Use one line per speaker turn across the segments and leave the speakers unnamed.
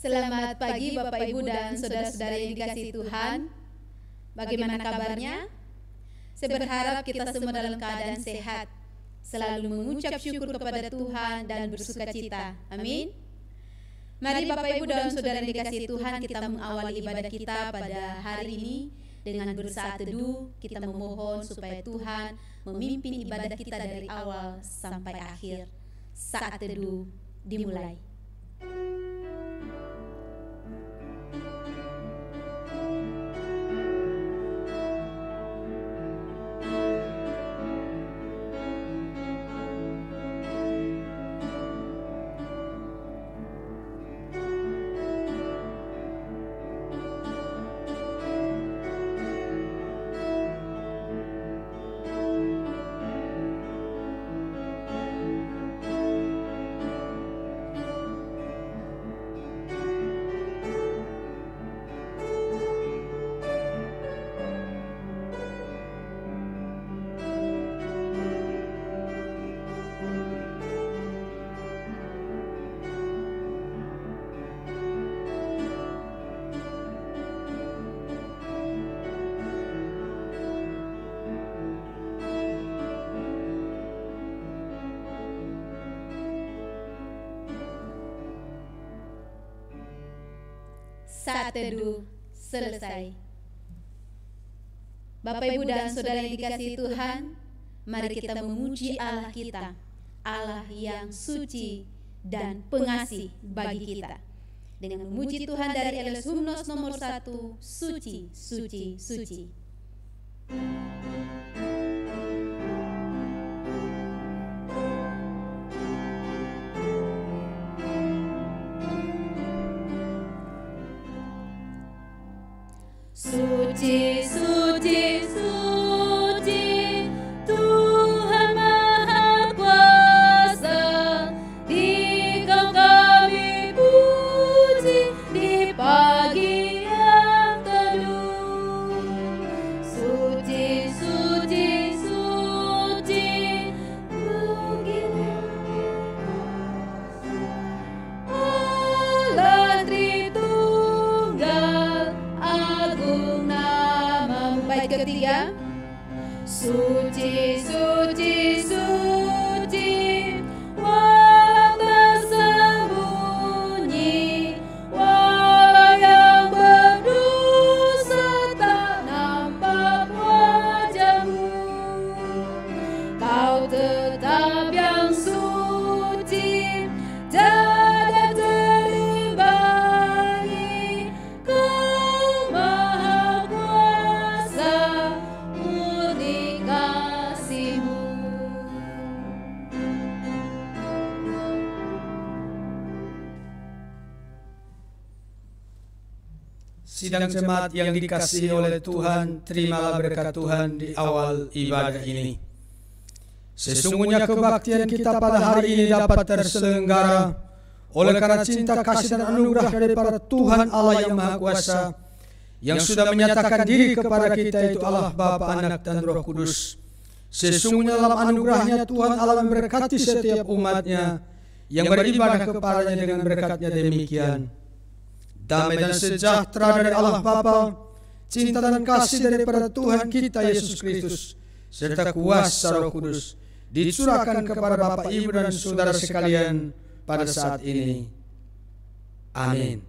Selamat pagi Bapak Ibu dan saudara-saudara yang dikasihi Tuhan. Bagaimana kabarnya? Saya berharap kita semua dalam keadaan sehat, selalu mengucap syukur kepada Tuhan dan bersukacita. Amin. Mari Bapak Ibu dan saudara yang dikasihi Tuhan, kita mengawali ibadah kita pada hari ini dengan bersaat teduh. Kita memohon supaya Tuhan memimpin ibadah kita dari awal sampai akhir. Saat teduh dimulai. Saat teduh selesai. Bapak Ibu dan saudara yang dikasihi Tuhan, mari kita memuji Allah kita, Allah yang suci dan pengasih bagi kita, dengan memuji Tuhan dari LS Hymnos nomor 1, Suci, Suci, Suci. Suci, suci, suci, Tuhan Maha Kuasa, Dikau kami puji di pagi yang teduh. Suci, suci, suci, Allah Tritunggal, agung nama. Bait ketiga. Suci, suci, suci, walau tersembunyi, walau yang berdosa tak nampak wajahmu, Kau tetap yang suci, tiada terimbangi. Kau Maha Kuasa, murni kasih-Mu.
Sidang jemaat yang dikasihi oleh Tuhan, terimalah berkat Tuhan di awal ibadah ini. Sesungguhnya kebaktian kita pada hari ini dapat terselenggara oleh karena cinta kasih dan anugerah daripada Tuhan Allah yang Maha Kuasa, yang sudah menyatakan diri kepada kita, yaitu Allah Bapa, Anak dan Roh Kudus. Sesungguhnya dalam anugerahnya Tuhan Allah memberkati setiap umatnya yang beribadah kepadanya dengan berkatnya demikian: damai dan sejahtera dari Allah Bapa, cinta dan kasih daripada Tuhan kita Yesus Kristus, serta kuasa Roh Kudus dicurahkan kepada Bapak, Ibu dan saudara sekalian pada saat ini. Amin.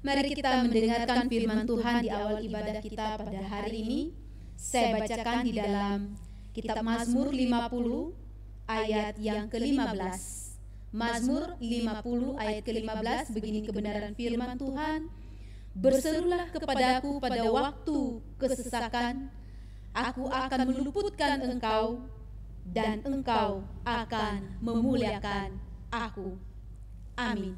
Mari kita mendengarkan firman Tuhan di awal ibadah kita pada hari ini. Saya bacakan di dalam kitab Mazmur 50 ayat yang ke-15. Mazmur 50 ayat ke-15, begini kebenaran firman Tuhan. Berserulah kepadaku pada waktu kesesakan, aku akan meluputkan engkau, dan engkau akan memuliakan aku. Amin.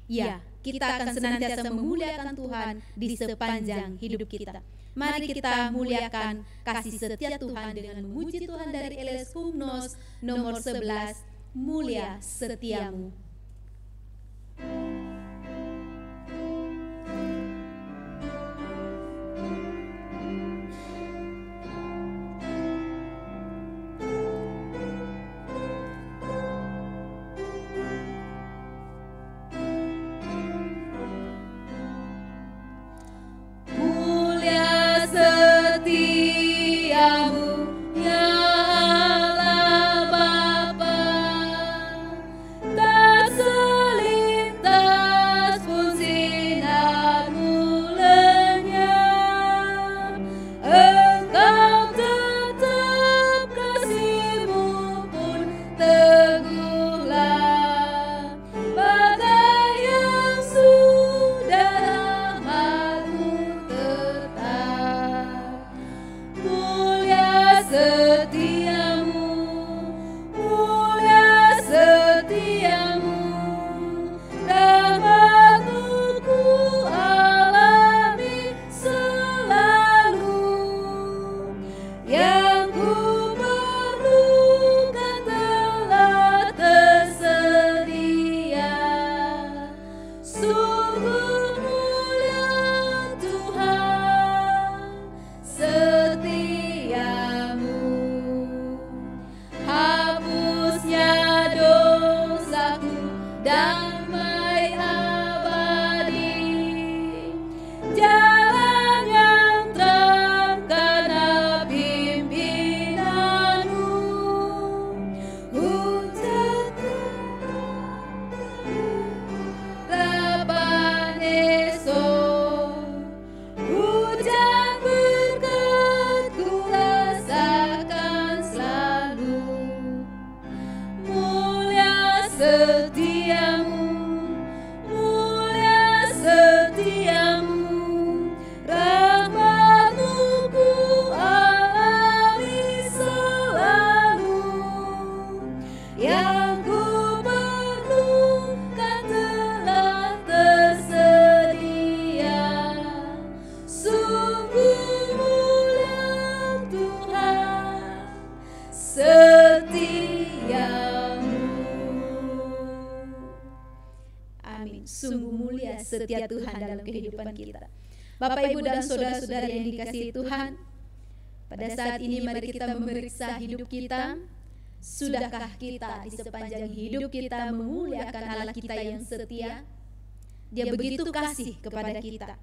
Ya, kita akan senantiasa memuliakan Tuhan di sepanjang hidup kita. Mari kita muliakan kasih setia Tuhan dengan memuji Tuhan dari LS Hymnos nomor 11, Mulia Setiamu. dia setia Tuhan dalam kehidupan kita. Bapak, Ibu, dan saudara-saudara yang dikasihi Tuhan, pada saat ini mari kita memeriksa hidup kita. Sudahkah kita di sepanjang hidup kita memuliakan Allah kita yang setia? Dia begitu kasih kepada kita.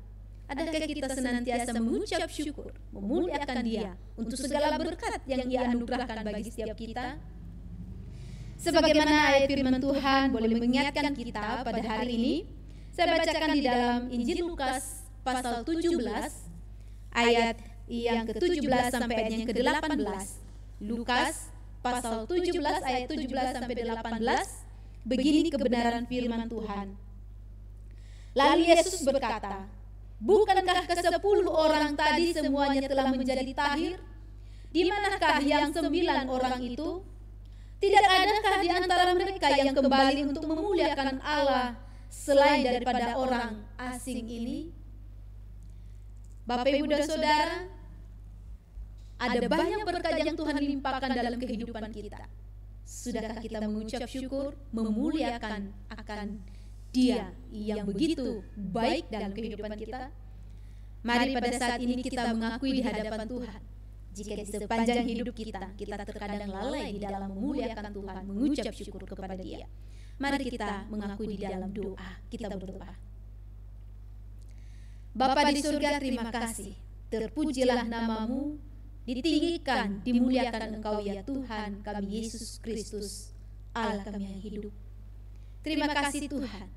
Adakah kita senantiasa mengucap syukur, memuliakan Dia untuk segala berkat yang Ia anugerahkan bagi setiap kita? Sebagaimana ayat firman Tuhan boleh mengingatkan kita pada hari ini, saya bacakan di dalam Injil Lukas pasal 17 ayat yang ke-17 sampai ayat yang ke-18. Lukas pasal 17 ayat 17 sampai 18. Begini kebenaran firman Tuhan. Lalu Yesus berkata, "Bukankah ke-10 orang tadi semuanya telah menjadi tahir? Di manakah yang 9 orang itu? Tidak adakah di antara mereka yang kembali untuk memuliakan Allah selain daripada orang asing ini?" Bapak, Ibu, dan saudara, ada banyak berkat yang Tuhan limpahkan dalam kehidupan kita. Sudahkah kita mengucap syukur, memuliakan akan Dia yang begitu baik dalam kehidupan kita? Mari pada saat ini kita mengakui di hadapan Tuhan, jika di sepanjang hidup kita terkadang lalai di dalam memuliakan Tuhan, mengucap syukur kepada Dia. Mari kita mengakui di dalam doa. Kita berdoa. Bapa di surga, terima kasih. Terpujilah nama-Mu, ditinggikan, dimuliakan Engkau ya Tuhan kami Yesus Kristus, Allah kami yang hidup. Terima kasih Tuhan.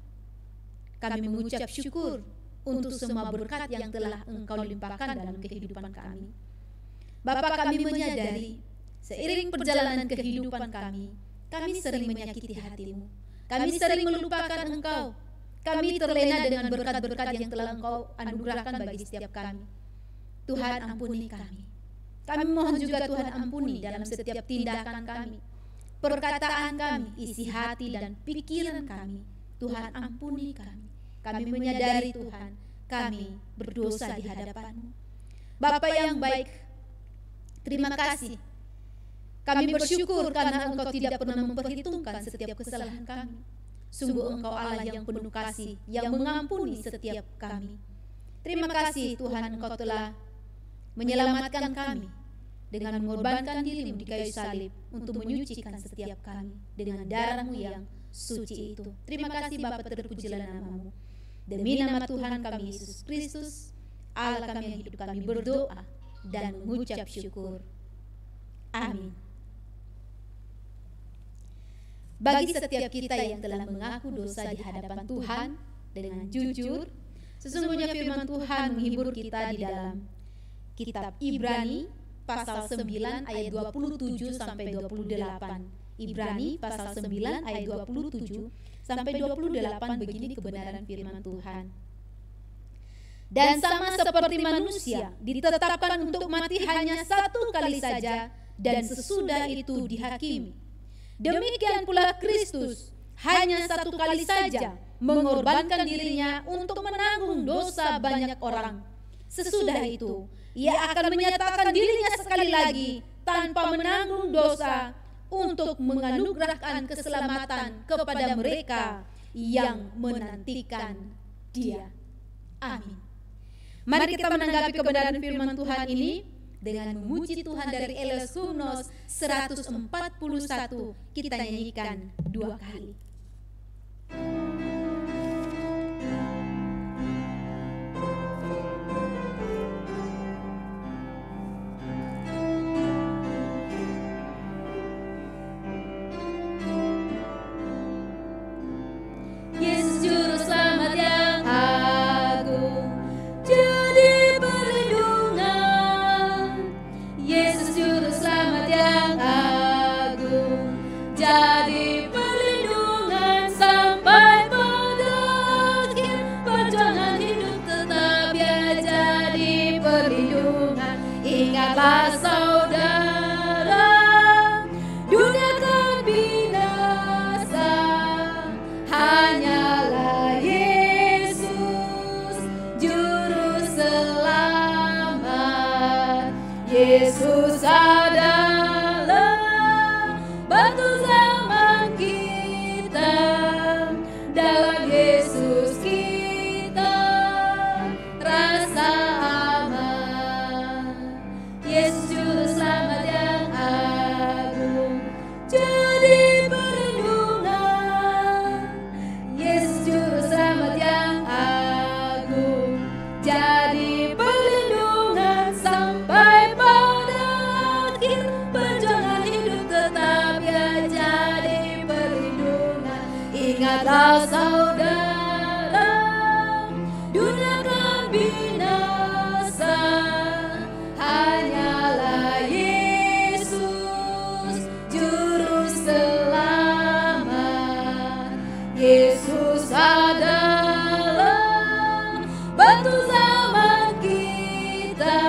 Kami mengucap syukur untuk semua berkat yang telah Engkau limpahkan dalam kehidupan kami. Bapa, kami menyadari seiring perjalanan kehidupan kami sering menyakiti hati-Mu. Kami sering melupakan Engkau. Kami terlena dengan berkat-berkat yang telah Engkau anugerahkan bagi setiap kami. Tuhan, ampuni kami. Kami mohon juga Tuhan ampuni dalam setiap tindakan kami, perkataan kami, isi hati dan pikiran kami. Tuhan, ampuni kami. Kami menyadari Tuhan, kami berdosa di hadapan-Mu. Bapa yang baik, terima kasih. Kami bersyukur karena Engkau tidak pernah memperhitungkan setiap kesalahan kami. Sungguh Engkau Allah yang penuh kasih, yang mengampuni setiap kami. Terima kasih Tuhan, Engkau telah menyelamatkan kami dengan mengorbankan diri-Mu di kayu salib untuk menyucikan setiap kami dengan darah-Mu yang suci itu. Terima kasih Bapa, terpujilah nama-Mu. Demi nama Tuhan kami Yesus Kristus, Allah kami yang hidup, kami berdoa dan mengucap syukur. Amin. Bagi setiap kita yang telah mengaku dosa di hadapan Tuhan dengan jujur, sesungguhnya firman Tuhan menghibur kita di dalam kitab Ibrani pasal 9 ayat 27 sampai 28. Ibrani pasal 9 ayat 27 sampai 28, begini kebenaran firman Tuhan. Dan sama seperti manusia ditetapkan untuk mati hanya satu kali saja dan sesudah itu dihakimi, demikian pula Kristus hanya satu kali saja mengorbankan dirinya untuk menanggung dosa banyak orang. Sesudah itu, Ia akan menyatakan dirinya sekali lagi tanpa menanggung dosa untuk menganugerahkan keselamatan kepada mereka yang menantikan Dia. Amin. Mari kita menanggapi kebenaran firman Tuhan ini dengan memuji Tuhan dari Eles Hymnos 141. Kita nyanyikan 2 kali. Yesus Juru Selamat yang agung, jadi perlindungan. Yesus Juru Selamat yang agung, jadi perlindungan sampai pada akhir perjalanan hidup. Tetap Dia jadi perlindungan. Ingatlah saudara, dunia akan binasa, hanyalah Yesus Juru Selamat. Yesus adalah batu zaman kita, dalam Yesus kita Lah saudara, dunia akan binasa, hanyalah Yesus juru selamat. Yesus adalah batu zaman kita,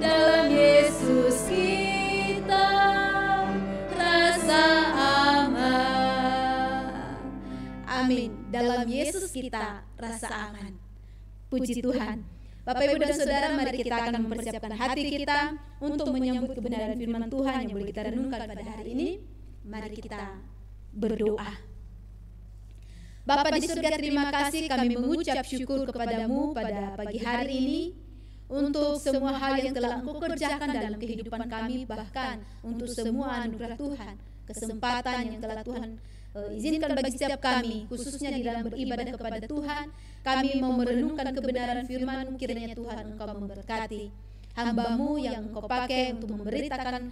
dalam Yesus kita rasa aman. Amin. Dalam Yesus kita rasa aman. Puji Tuhan. Bapak, Ibu, dan Saudara, mari kita akan mempersiapkan hati kita untuk menyambut kebenaran firman Tuhan yang boleh kita renungkan pada hari ini. Mari kita berdoa. Bapa di surga, terima kasih kami mengucap syukur kepadamu pada pagi hari ini untuk semua hal yang telah Engkau kerjakan dalam kehidupan kami, bahkan untuk semua anugerah Tuhan, kesempatan yang telah Tuhan izinkan bagi setiap kami, khususnya di dalam beribadah kepada Tuhan. Kami mau merenungkan kebenaran firman-Mu, kiranya Tuhan Engkau memberkati hamba-Mu yang Engkau pakai untuk memberitakan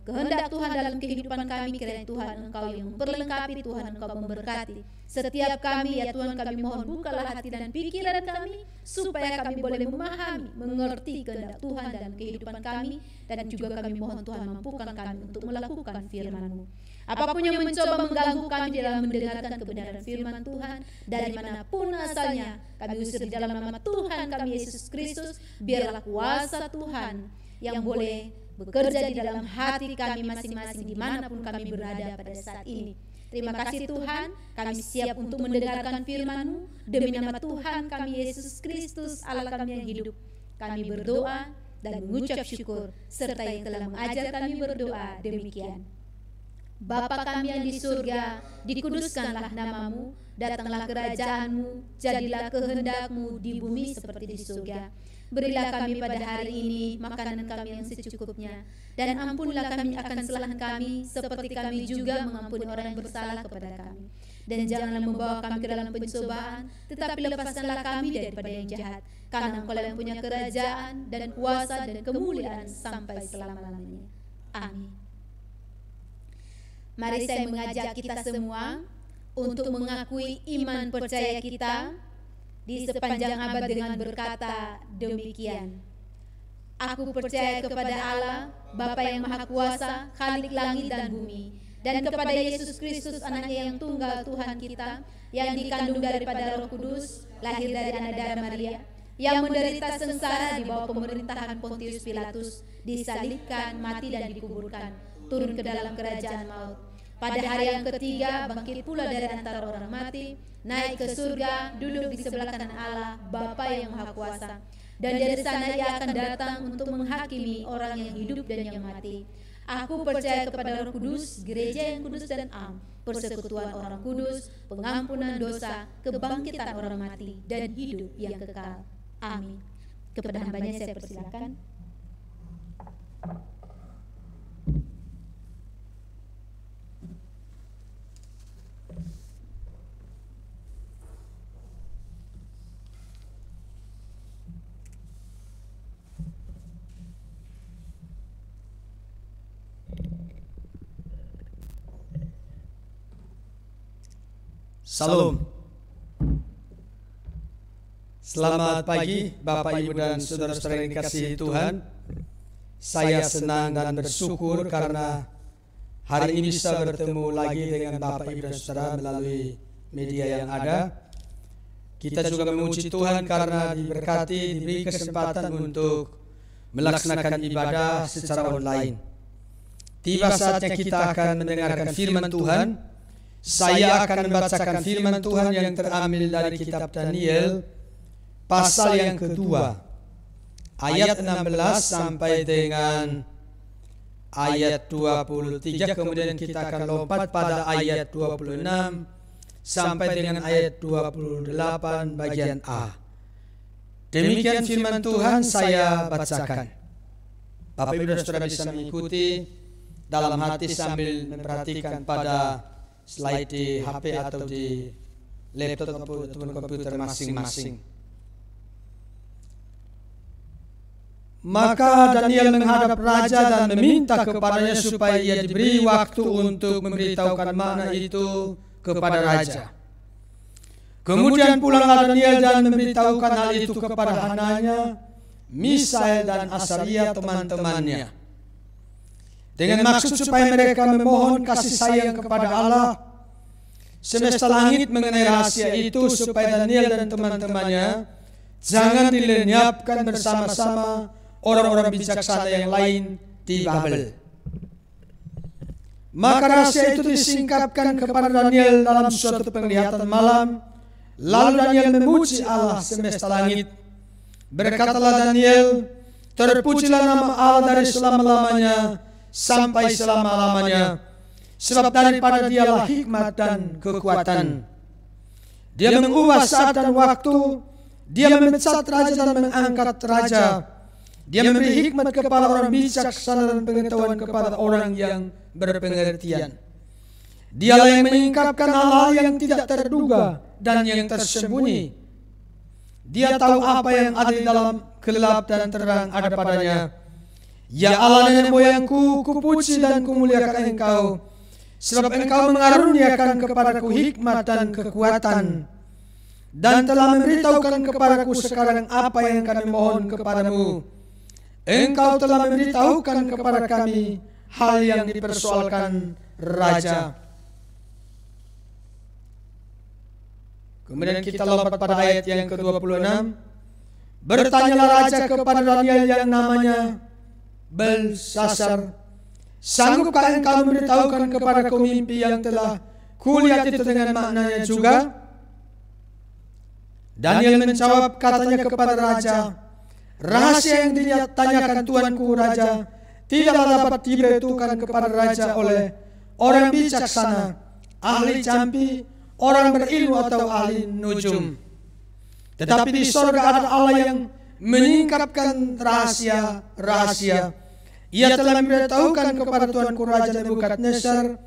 kehendak Tuhan dalam kehidupan kami. Kiranya Tuhan Engkau yang memperlengkapi, Tuhan Engkau memberkati setiap kami, ya Tuhan. Kami mohon bukalah hati dan pikiran kami, supaya kami boleh memahami, mengerti kehendak Tuhan dalam kehidupan kami. Dan juga kami mohon Tuhan mampukan kami untuk melakukan firman-Mu. Apapun yang mencoba mengganggu kami di dalam mendengarkan kebenaran firman Tuhan, dari manapun asalnya, kami usir di dalam nama Tuhan kami Yesus Kristus. Biarlah kuasa Tuhan yang boleh bekerja di dalam hati kami masing-masing dimanapun kami berada pada saat ini. Terima kasih Tuhan, kami siap untuk mendengarkan firman-Mu. Demi nama Tuhan kami Yesus Kristus, Allah kami yang hidup, kami berdoa dan mengucap syukur, serta yang telah mengajar kami berdoa demikian. Bapa kami yang di surga, dikuduskanlah nama-Mu, datanglah kerajaan-Mu, jadilah kehendak-Mu di bumi seperti di surga. Berilah kami pada hari ini makanan kami yang secukupnya, dan ampunilah kami akan kesalahan kami, seperti kami juga mengampuni orang yang bersalah kepada kami. Dan janganlah membawa kami ke dalam pencobaan, tetapi lepaskanlah kami daripada yang jahat, karena Engkau yang punya kerajaan dan kuasa dan kemuliaan sampai selama-lamanya. Amin. Mari saya mengajak kita semua untuk mengakui iman percaya kita di sepanjang abad dengan berkata demikian. Aku percaya kepada Allah, Bapa yang Maha Kuasa, Khalik langit dan bumi, dan kepada Yesus Kristus, Anaknya yang tunggal Tuhan kita, yang dikandung daripada Roh Kudus, lahir dari anak darah Maria, yang menderita sengsara di bawah pemerintahan Pontius Pilatus, disalibkan, mati dan dikuburkan, turun ke dalam kerajaan maut. Pada hari yang ketiga bangkit pula dari antara orang mati, naik ke surga, duduk di sebelah kanan Allah, Bapa yang Maha Kuasa. Dan dari sana Ia akan datang untuk menghakimi orang yang hidup dan yang mati. Aku percaya kepada Roh Kudus, gereja yang kudus dan am, persekutuan orang kudus, pengampunan dosa, kebangkitan orang mati, dan hidup yang kekal. Amin. Kepada hambanya saya persilakan.
Salam. Selamat pagi Bapak, Ibu, dan saudara-saudara yang dikasihi Tuhan. Saya senang dan bersyukur karena hari ini bisa bertemu lagi dengan Bapak, Ibu, dan saudara melalui media yang ada. Kita juga memuji Tuhan karena diberkati, diberi kesempatan untuk melaksanakan ibadah secara online. Tiba saatnya kita akan mendengarkan firman Tuhan. Saya akan membacakan firman Tuhan yang terambil dari kitab Daniel pasal yang kedua, ayat 16 sampai dengan ayat 23. Kemudian kita akan lompat pada ayat 26 sampai dengan ayat 28 bagian A. Demikian firman Tuhan saya bacakan. Bapak, Ibu, dan saudara bisa mengikuti dalam hati sambil memperhatikan pada slide di HP atau di laptop ataupun komputer masing-masing. Maka Daniel menghadap raja dan meminta kepadanya supaya ia diberi waktu untuk memberitahukan makna itu kepada raja. Kemudian pulanglah Daniel dan memberitahukan hal itu kepada Hananya, Misael dan Asaria teman-temannya, dengan maksud supaya mereka memohon kasih sayang kepada Allah semesta langit mengenai rahasia itu, supaya Daniel dan teman-temannya jangan dilenyapkan bersama-sama orang-orang bijaksana yang lain di Babel. Maka rahasia itu disingkapkan kepada Daniel dalam suatu penglihatan malam. Lalu Daniel memuji Allah semesta langit. Berkatalah Daniel, terpujilah nama Allah dari selama-lamanya sampai selama-lamanya, sebab daripada Dialah hikmat dan kekuatan. Dia mengubah saat dan waktu, Dia memecat raja dan mengangkat raja. Dia memberi hikmat kepada orang bijaksana dan pengetahuan kepada orang yang berpengertian. Dialah yang mengungkapkan hal-hal yang tidak terduga dan yang tersembunyi. Dia tahu apa yang ada di dalam gelap dan terang ada padanya. Ya Allah nenek moyangku, kupuji dan kumuliakan Engkau, sebab Engkau mengaruniakan kepadaku hikmat dan kekuatan, dan telah memberitahukan kepadaku sekarang apa yang kami mohon kepadamu. Engkau telah memberitahukan kepada kami hal yang dipersoalkan raja. Kemudian kita lompat pada ayat yang ke-26. Bertanyalah raja kepada Daniel yang namanya Belsasar, sanggupkah engkau memberitahukan kepadaku mimpi yang telah kulihat itu dengan maknanya juga? Daniel menjawab, katanya kepada raja, rahasia yang ditanyakan tuanku raja tidaklah dapat diberitahukan kepada raja oleh orang bijaksana, ahli jampi, orang berilmu atau ahli nujum. Tetapi di sorga ada Allah yang menyingkapkan rahasia-rahasia. Ia telah memberitahukan kepada tuanku Raja Nebukadnezar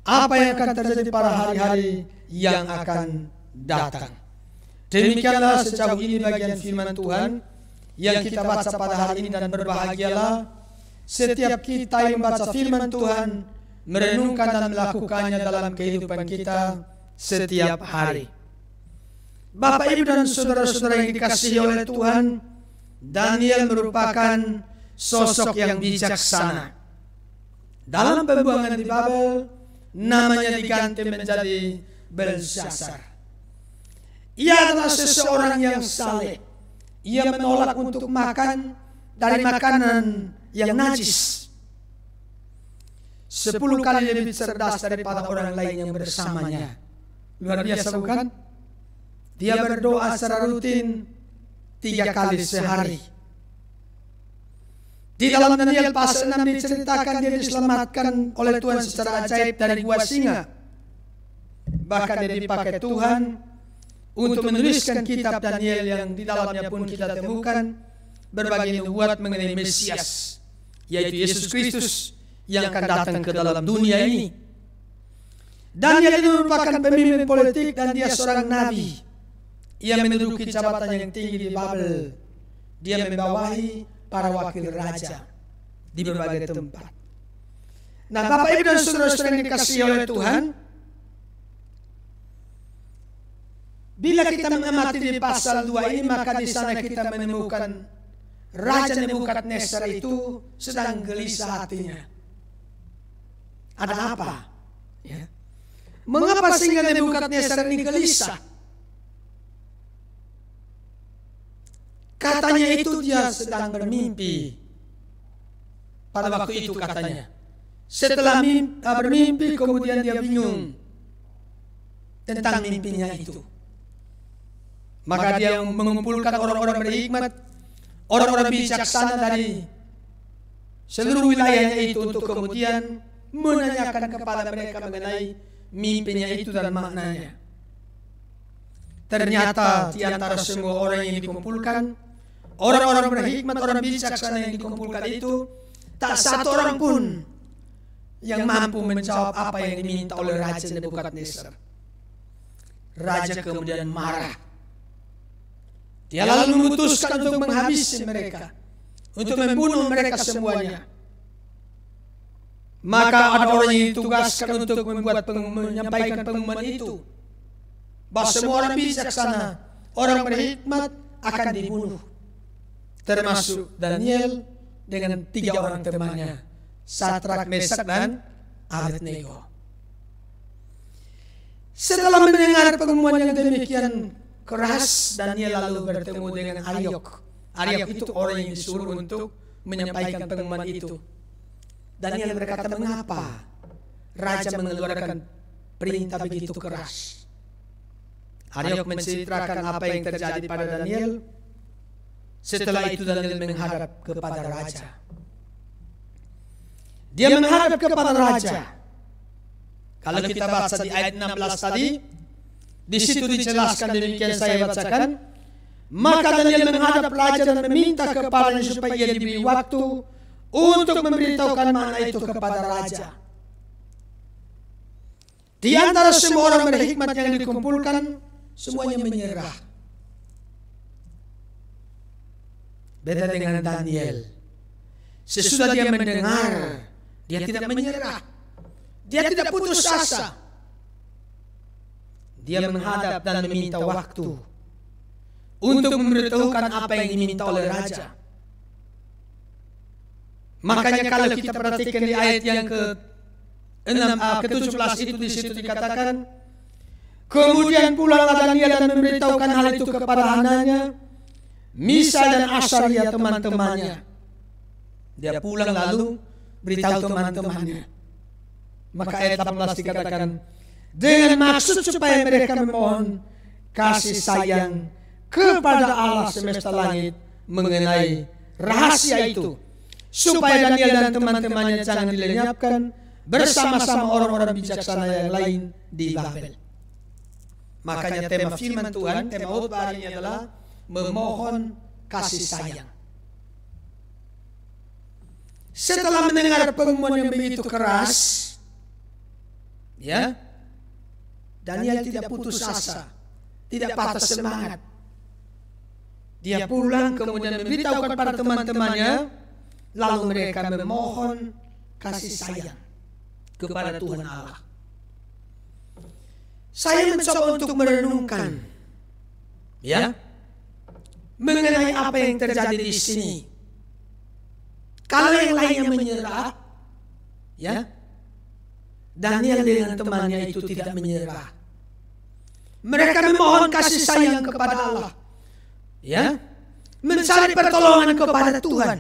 apa yang akan terjadi pada hari-hari yang akan datang. Demikianlah sejauh ini bagian firman Tuhan yang kita baca pada hari ini, dan berbahagialah setiap kita yang membaca firman Tuhan, merenungkan dan melakukannya dalam kehidupan kita setiap hari. Bapak, Ibu, dan saudara-saudara yang dikasihi oleh Tuhan, Daniel merupakan sosok yang bijaksana. Dalam pembuangan di Babel, namanya diganti menjadi Belsasar. Ia adalah seseorang yang saleh. Ia menolak untuk makan dari makanan yang najis. 10 kali lebih cerdas daripada orang lain yang bersamanya. Luar biasa bukan? Dia berdoa secara rutin 3 kali sehari. Di dalam Daniel pasal 6 diceritakan dia diselamatkan oleh Tuhan secara ajaib dari gua singa. Bahkan dia dipakai Tuhan untuk menuliskan kitab Daniel yang di dalamnya pun kita temukan berbagai nubuat mengenai Mesias, yaitu Yesus Kristus yang akan datang ke dalam dunia ini. Daniel ini merupakan pemimpin politik dan dia seorang nabi. Ia menduduki jabatan yang tinggi di Babel. Dia membawahi para wakil raja di berbagai tempat. Nah, Bapak, Ibu, dan saudara-saudara yang dikasihi oleh Tuhan, bila kita mengamati di pasal 2 ini, maka di sana kita menemukan Raja Nebukadnezar itu sedang gelisah hatinya. Ada apa? Ya. Mengapa sehingga Nebukadnezar ini gelisah? Katanya itu dia sedang bermimpi. Pada waktu itu katanya. Setelah bermimpi kemudian dia bingung tentang mimpinya itu. Maka dia mengumpulkan orang-orang berhikmat, orang-orang bijaksana dari seluruh wilayahnya itu untuk kemudian menanyakan kepada mereka mengenai mimpinya itu dan maknanya. Ternyata di antara semua orang yang dikumpulkan, orang-orang berhikmat, orang bijaksana yang dikumpulkan itu, tak satu orang pun yang mampu menjawab apa yang diminta oleh Raja Nebukadnezar. Raja kemudian marah. Dia lalu memutuskan untuk menghabisi mereka, untuk membunuh mereka semuanya. Maka ada orang yang ditugaskan untuk menyampaikan pengumuman itu, bahwa semua orang bijaksana, orang berhikmat akan dibunuh, termasuk Daniel dengan 3 orang temannya, Sadrak, Mesak, dan Abednego. Setelah mendengar pengumuman yang demikian keras, Daniel lalu bertemu dengan Aryok. Aryok itu orang yang disuruh untuk menyampaikan pengumuman itu. Daniel berkata, mengapa raja mengeluarkan perintah begitu keras? Aryok menceritakan apa yang terjadi pada Daniel. Setelah itu Daniel menghadap kepada raja. Dia menghadap kepada raja. Kalau kita baca di ayat 16 tadi, di situ dijelaskan demikian, saya bacakan. Maka Daniel menghadap raja dan meminta kepadanya supaya ia diberi waktu untuk memberitahukan makna itu kepada raja. Di antara semua orang berhikmat yang dikumpulkan, semuanya menyerah. Beda dengan Daniel. Sesudah dia mendengar, dia tidak menyerah. Dia tidak putus asa. Dia menghadap dan meminta waktu untuk memberitahukan apa yang diminta oleh raja. Makanya kalau kita perhatikan di ayat yang ke-17 itu, di situ dikatakan, kemudian pulanglah Daniel dan memberitahukan hal itu kepada Hananya, Misal dan Asaria teman-temannya. Dia pulang lalu beritahu teman-temannya. Maka ayat 18 dikatakan, dengan maksud supaya mereka memohon kasih sayang kepada Allah semesta langit mengenai rahasia itu, supaya Daniel dan teman-temannya jangan dilenyapkan bersama-sama orang-orang bijaksana yang lain di Babel. Makanya tema firman Tuhan, tema khotbah hari ini adalah memohon kasih sayang. Setelah mendengar pengumuman yang begitu keras, ya, Daniel tidak putus asa, tidak patah semangat. Dia pulang kemudian memberitahukan pada teman-temannya, lalu mereka memohon kasih sayang kepada Tuhan Allah. Saya mencoba untuk merenungkan, ya, mengenai apa yang terjadi di sini. Kalau yang lainnya menyerah, ya, Daniel dengan temannya itu tidak menyerah. Mereka memohon kasih sayang kepada Allah, ya, mencari pertolongan kepada Tuhan.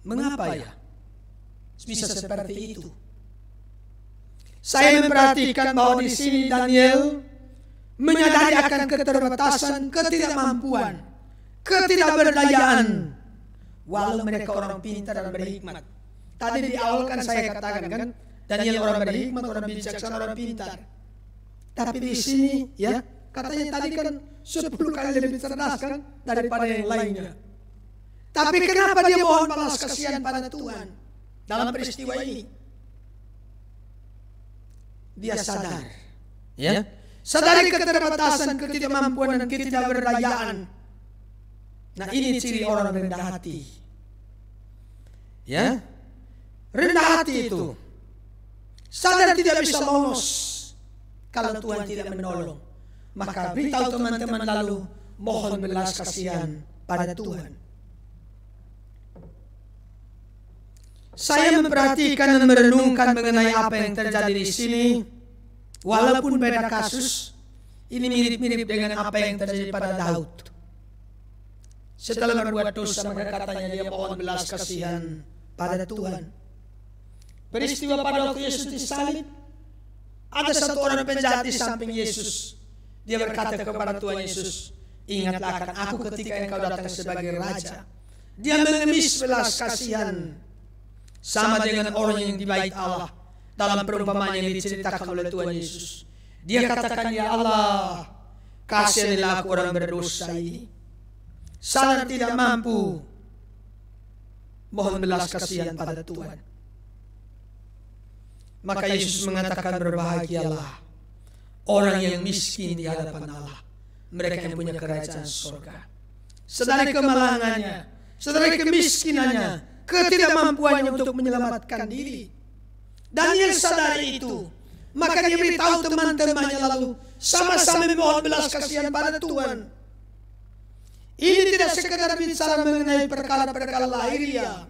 Mengapa ya bisa seperti itu? Saya memperhatikan bahwa di sini Daniel menyadari akan keterbatasan, ketidakmampuan, ketidakberdayaan. Walau mereka orang pintar dan berhikmat. Tadi di awal kan saya katakan kan, Daniel orang berhikmat, orang bijaksana, orang pintar. Tapi di sini, ya, katanya tadi kan 10 kali lebih cerdas kan daripada yang lainnya. Tapi kenapa dia mohon balas kasihan pada Tuhan dalam peristiwa ini? Dia sadar, ya, sadari keterbatasan, ketidakmampuan dan ketidakberdayaan. Nah, ini ciri orang rendah hati, ya, rendah hati itu sadar tidak bisa lolos kalau Tuhan tidak menolong. Maka beritahu teman-teman lalu mohon belas kasihan pada Tuhan. Saya memperhatikan dan merenungkan mengenai apa yang terjadi di sini. Walaupun beda kasus, ini mirip-mirip dengan apa yang terjadi pada Daud. Setelah berbuat dosa, maka katanya dia mohon belas kasihan pada Tuhan. Peristiwa pada waktu Yesus disalib, ada satu orang penjahat di samping Yesus. Dia berkata kepada Tuhan Yesus, ingatlah akan aku ketika engkau datang sebagai raja. Dia mengemis belas kasihan, sama dengan orang yang di bait Allah dalam perumpamaan yang diceritakan oleh Tuhan Yesus. Dia katakan, ya Allah, kasihanilah aku orang berdosa ini. Sadar tidak mampu, mohon belas kasihan pada Tuhan. Maka Yesus mengatakan, berbahagialah orang yang miskin di hadapan Allah, mereka yang punya kerajaan surga. Sedari kemalangannya, sedari kemiskinannya, ketidakmampuannya untuk menyelamatkan diri. Daniel sadari itu, maka dia beritahu teman-temannya lalu sama-sama memohon belas kasihan pada Tuhan. Ini tidak sekedar bicara mengenai perkara-perkara lahiriah,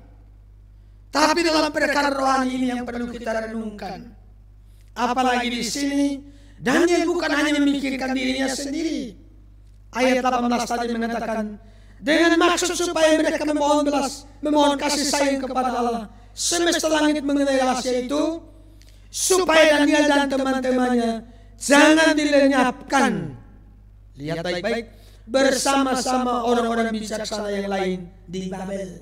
tapi dalam perkara rohani ini yang perlu kita renungkan. Apalagi di sini Daniel bukan hanya memikirkan dirinya sendiri. Ayat 18 tadi mengatakan, dengan maksud supaya mereka memohon kasih sayang kepada Allah semesta langit mengenai rahasia itu, supaya Daniel dan teman-temannya jangan dilenyapkan. Lihat baik-baik, bersama-sama orang-orang bijaksana yang lain di Babel.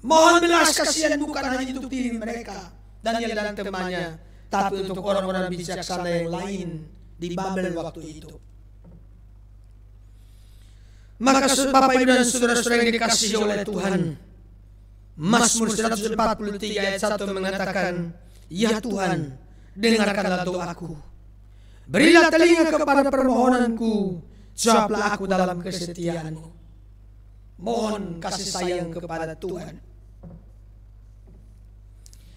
Mohon belas kasihan bukan hanya untuk diri mereka, Daniel dan temannya, tapi untuk orang-orang bijaksana yang lain di Babel waktu itu. Maka Bapak Ibu dan saudara-saudara yang dikasihi oleh Tuhan, Mazmur 143 ayat 1 mengatakan, ya Tuhan, dengarkanlah doaku. Berilah telinga kepada permohonanku, jawablah aku dalam kesetiaan-Mu. Mohon kasih sayang kepada Tuhan.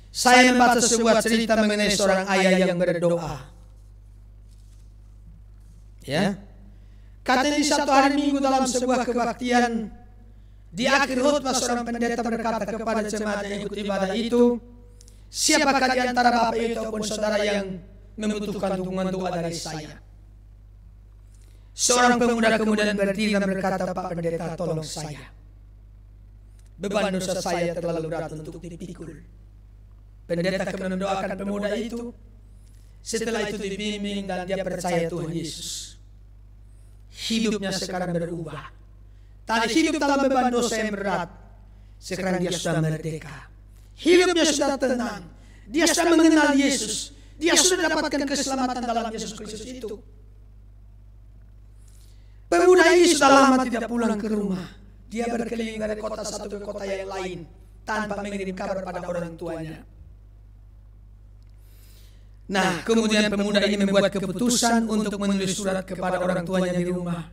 Saya membaca sebuah cerita mengenai seorang ayah yang berdoa. Ya. Katanya di satu hari Minggu dalam sebuah kebaktian, di akhir khotbah seorang pendeta berkata kepada jemaat yang ikut ibadah itu, siapakah di antara Bapak itu ataupun saudara yang membutuhkan dukungan doa dari saya? Seorang pemuda kemudian berdiri dan berkata, Pak Pendeta, tolong saya. Beban dosa saya terlalu berat untuk dipikul. Pendeta kemudian mendoakan pemuda itu. Setelah itu dibimbing dan dia percaya Tuhan Yesus. Hidupnya sekarang berubah. Tadi hidup dalam beban dosa yang berat, sekarang dia sudah merdeka. Hidupnya sudah tenang. Dia sudah mengenal Yesus. Dia sudah dapatkan keselamatan dalam Yesus Kristus itu. Pemuda ini sudah lama tidak pulang ke rumah. Dia berkeliling dari kota satu ke kota yang lain tanpa mengirim kabar pada orang tuanya. Nah, kemudian pemuda ini membuat keputusan untuk menulis surat kepada orang tuanya di rumah,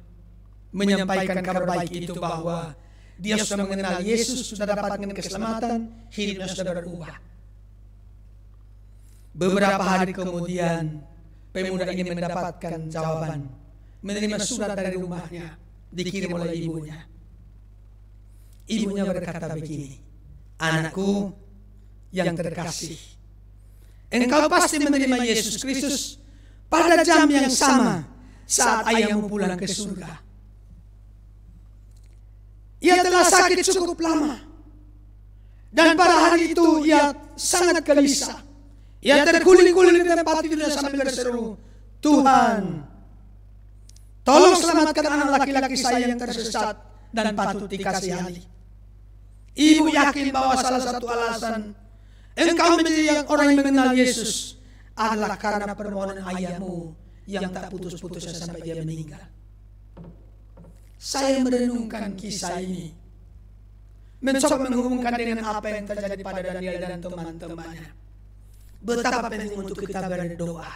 menyampaikan kabar baik itu bahwa dia sudah mengenal Yesus, sudah dapatkan keselamatan, hidupnya sudah berubah. Beberapa hari kemudian, pemuda ini mendapatkan jawaban, menerima surat dari rumahnya, dikirim oleh ibunya. Ibunya berkata begini, anakku yang terkasih, engkau pasti menerima Yesus Kristus pada jam yang sama saat ayahmu pulang ke surga. Ia telah sakit cukup lama, dan pada hari itu ia sangat gelisah. Ia terguling-guling di tempat tidurnya sambil berseru, Tuhan, tolong selamatkan anak laki-laki saya yang tersesat dan patut dikasihani. Ibu yakin bahwa salah satu alasan engkau menjadi orang yang mengenal Yesus adalah karena permohonan ayahmu yang tak putus-putusnya sampai dia meninggal. Saya merenungkan kisah ini, mencoba menghubungkan dengan apa yang terjadi pada Daniel dan teman-temannya. Betapa penting untuk kita berdoa,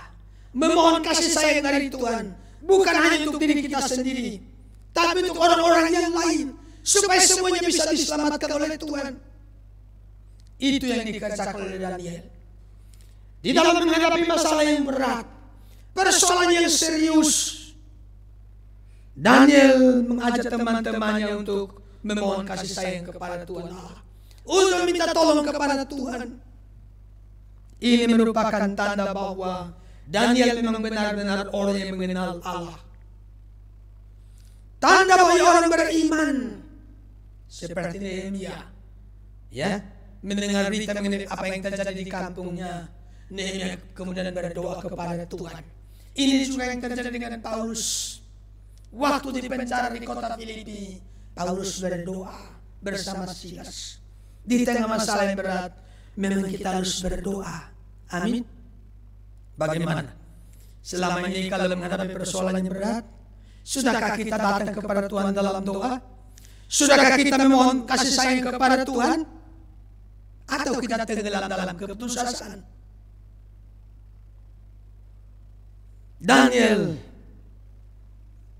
memohon kasih sayang dari Tuhan, bukan hanya untuk diri kita sendiri, tapi untuk orang-orang yang lain, supaya semuanya bisa diselamatkan oleh Tuhan. Itu yang dikerjakan oleh Daniel. Di dalam menghadapi masalah yang berat, persoalan yang serius, Daniel mengajak teman-temannya untuk memohon kasih sayang kepada Tuhan Allah, untuk minta tolong kepada Tuhan. Ini merupakan tanda bahwa Daniel memang benar-benar orang yang mengenal Allah. Tanda bahwa orang beriman, seperti Nehemia, ya, mendengar berita mengenai apa yang terjadi di kampungnya, Nehemia kemudian berdoa kepada Tuhan. Ini juga yang terjadi dengan Paulus. Waktu di penjara di kota Filipi, Paulus berdoa bersama Silas. Di tengah masalah yang berat, memang kita harus berdoa. Amin. Bagaimana? Selama ini kalau menghadapi persoalan yang berat, sudahkah kita datang kepada Tuhan dalam doa? Sudahkah kita memohon kasih sayang kepada Tuhan? Atau kita tenggelam dalam keputusasaan? Daniel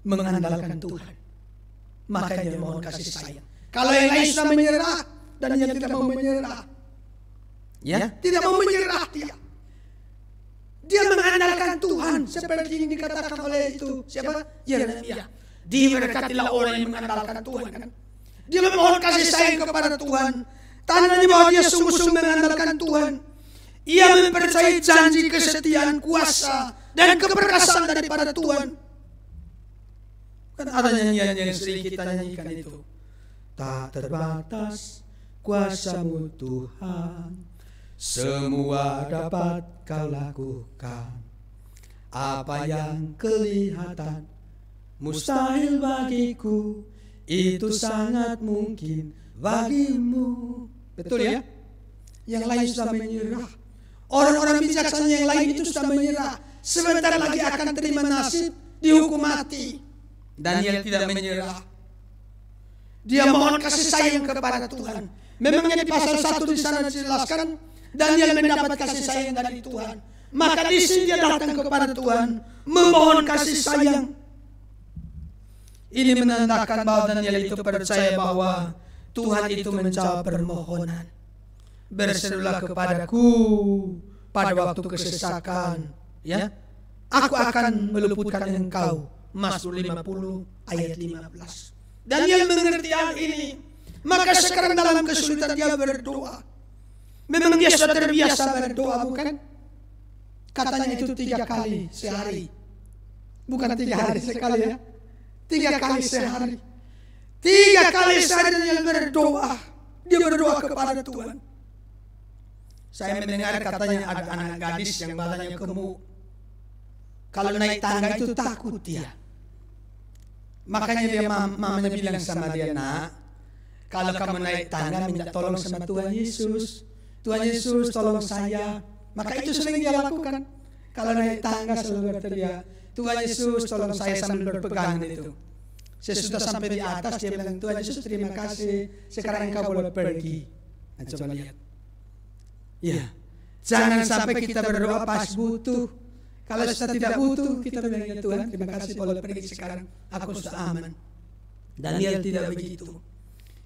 mengandalkan Tuhan, makanya dia memohon kasih sayang. Kalau yang lain sudah menyerah, Daniel tidak mau menyerah. Ya, tidak mau menyerah dia. Dia mengandalkan Tuhan seperti yang dikatakan oleh itu siapa? Yeremia. Diberkatilah orang yang mengandalkan Tuhan kan. Dia memohon kasih sayang kepada Tuhan. Tandanya bahwa dia sungguh-sungguh mengandalkan Tuhan. Ia mempercayai janji kesetiaan, kuasa, dan keperkasaan daripada Tuhan. Kan ada nyanyian yang sering kita nyanyikan itu. Tak terbatas kuasa-Mu Tuhan, semua dapat Kau lakukan. Apa yang kelihatan mustahil bagiku, itu sangat mungkin bagimu. Betul ya? Yang lain sudah menyerah. Orang-orang bijaksana yang lain itu sudah menyerah. Sebentar lagi akan terima nasib, dihukum mati. Daniel tidak menyerah. Dia mohon kasih sayang kepada Tuhan. Memangnya di pasal 1 di sana dijelaskan Daniel mendapat kasih sayang dari Tuhan. Maka di sini dia datang kepada Tuhan memohon kasih sayang. Ini menandakan bahwa Daniel itu percaya bahwa Tuhan itu menjawab permohonan. Berserulah kepadaku pada waktu kesesakan, ya. Aku akan meluputkan engkau. Mazmur 50 ayat 15. Daniel mengerti hal ini. Maka sekarang dalam kesulitan dia berdoa. Memang dia sudah terbiasa berdoa, bukan? Katanya itu 3 kali sehari. Bukan 3 hari sekali ya. 3 kali sehari. 3 kali sehari Daniel berdoa. Dia berdoa kepada Tuhan. Saya mendengar katanya ada anak gadis yang badannya gemuk. Kalau naik tangga itu takut dia. Makanya dia mamanya bilang sama dia, nak, kalau kamu naik tangga minta tolong sama Tuhan Yesus. Tuhan Yesus tolong saya. Maka itu sering dia lakukan. Kalau naik tangga selalu berteriak, Tuhan Yesus tolong saya sambil berpegangan itu. Sesudah sampai di atas dia bilang, Tuhan Yesus terima kasih, sekarang engkau boleh pergi. Nah, coba lihat. Ya, jangan sampai kita berdoa pas butuh. Kalau sudah tidak butuh, kita bilang, ya Tuhan, terima kasih boleh pergi sekarang. Aku sudah aman. Daniel tidak begitu.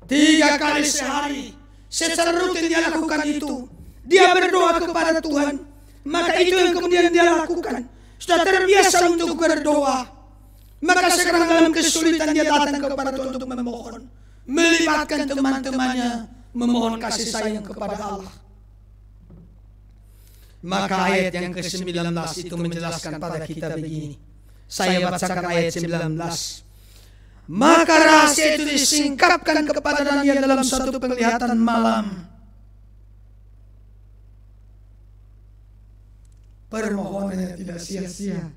3 kali sehari, secara rutin dia lakukan itu. Dia berdoa kepada Tuhan. Maka itu yang kemudian dia lakukan. Sudah terbiasa untuk berdoa. Maka sekarang dalam kesulitan dia datang kepada Tuhan untuk memohon. Melibatkan teman-temannya, memohon kasih sayang kepada Allah. Maka ayat yang ke-19 itu menjelaskan pada kita begini. Saya bacakan ayat 19. Maka rahasia itu disingkapkan kepada Daniel dalam suatu penglihatan malam. Permohonannya tidak sia-sia.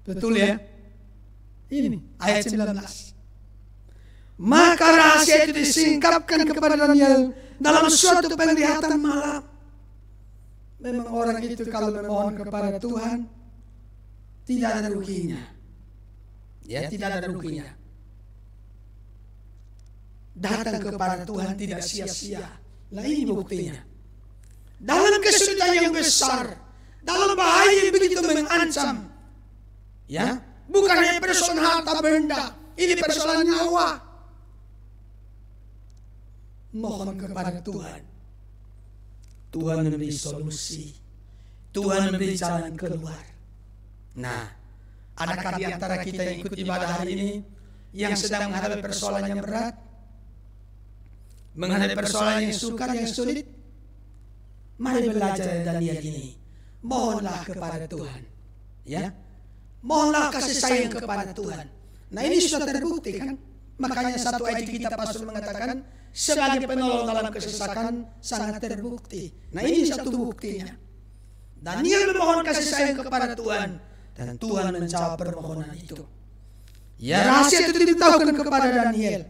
Betul ya? Ini ayat 19. Maka rahasia itu disingkapkan kepada Daniel dalam suatu penglihatan malam. Memang orang itu kalau memohon kepada Tuhan tidak ada ruginya. Ya, tidak ada ruginya. Datang kepada Tuhan tidak sia-sia. Nah ini buktinya. Dalam kesulitan yang besar, dalam bahaya yang begitu mengancam, ya, bukan hanya persoalan harta benda, ini persoalan nyawa. Mohon kepada Tuhan. Tuhan memberi solusi. Tuhan memberi jalan keluar. Nah, adakah di antara kita yang ikut ibadah hari ini yang sedang menghadapi persoalan yang berat? Menghadapi persoalan yang sukar, yang sulit? Mari belajar dari Daniel ini. Mohonlah kepada Tuhan. Ya, mohonlah kasih sayang kepada Tuhan. Nah ini sudah terbukti kan? Makanya satu ayat kitab Pastor mengatakan sebagai penolong dalam kesesakan sangat terbukti. Nah ini satu buktinya. Daniel memohon kasih sayang kepada Tuhan dan Tuhan menjawab permohonan itu. Ya, rahasia itu diberitahukan kepada Daniel.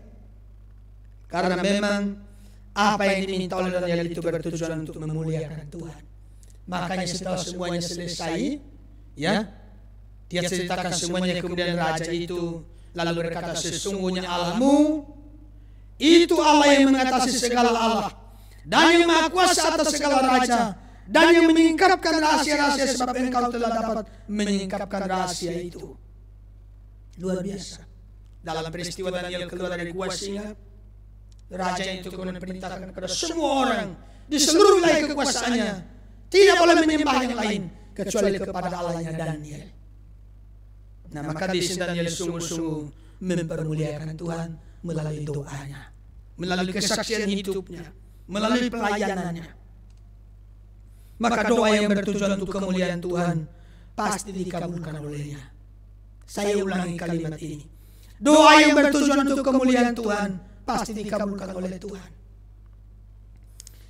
Karena memang apa yang diminta oleh Daniel itu bertujuan untuk memuliakan Tuhan. Makanya setelah semuanya selesai, ya, dia ceritakan semuanya, kemudian raja itu lalu berkata, sesungguhnya Allahmu itu Allah yang mengatasi segala Allah dan yang maha kuasa atas segala raja dan yang menyingkapkan rahasia-rahasia, sebab engkau telah dapat menyingkapkan rahasia itu. Luar biasa. Dalam peristiwa Daniel keluar dari gua singa, Raja itu kemudian perintahkan kepada semua orang di seluruh wilayah kekuasaannya tidak boleh menyembah yang lain kecuali kepada Allahnya Daniel. Nah, maka di sini Daniel sungguh-sungguh mempermuliakan Tuhan melalui doanya, melalui kesaksian hidupnya, melalui pelayanannya. Maka doa yang bertujuan untuk kemuliaan Tuhan pasti dikabulkan olehnya. Saya ulangi kalimat ini. Doa yang bertujuan untuk kemuliaan Tuhan pasti dikabulkan oleh Tuhan.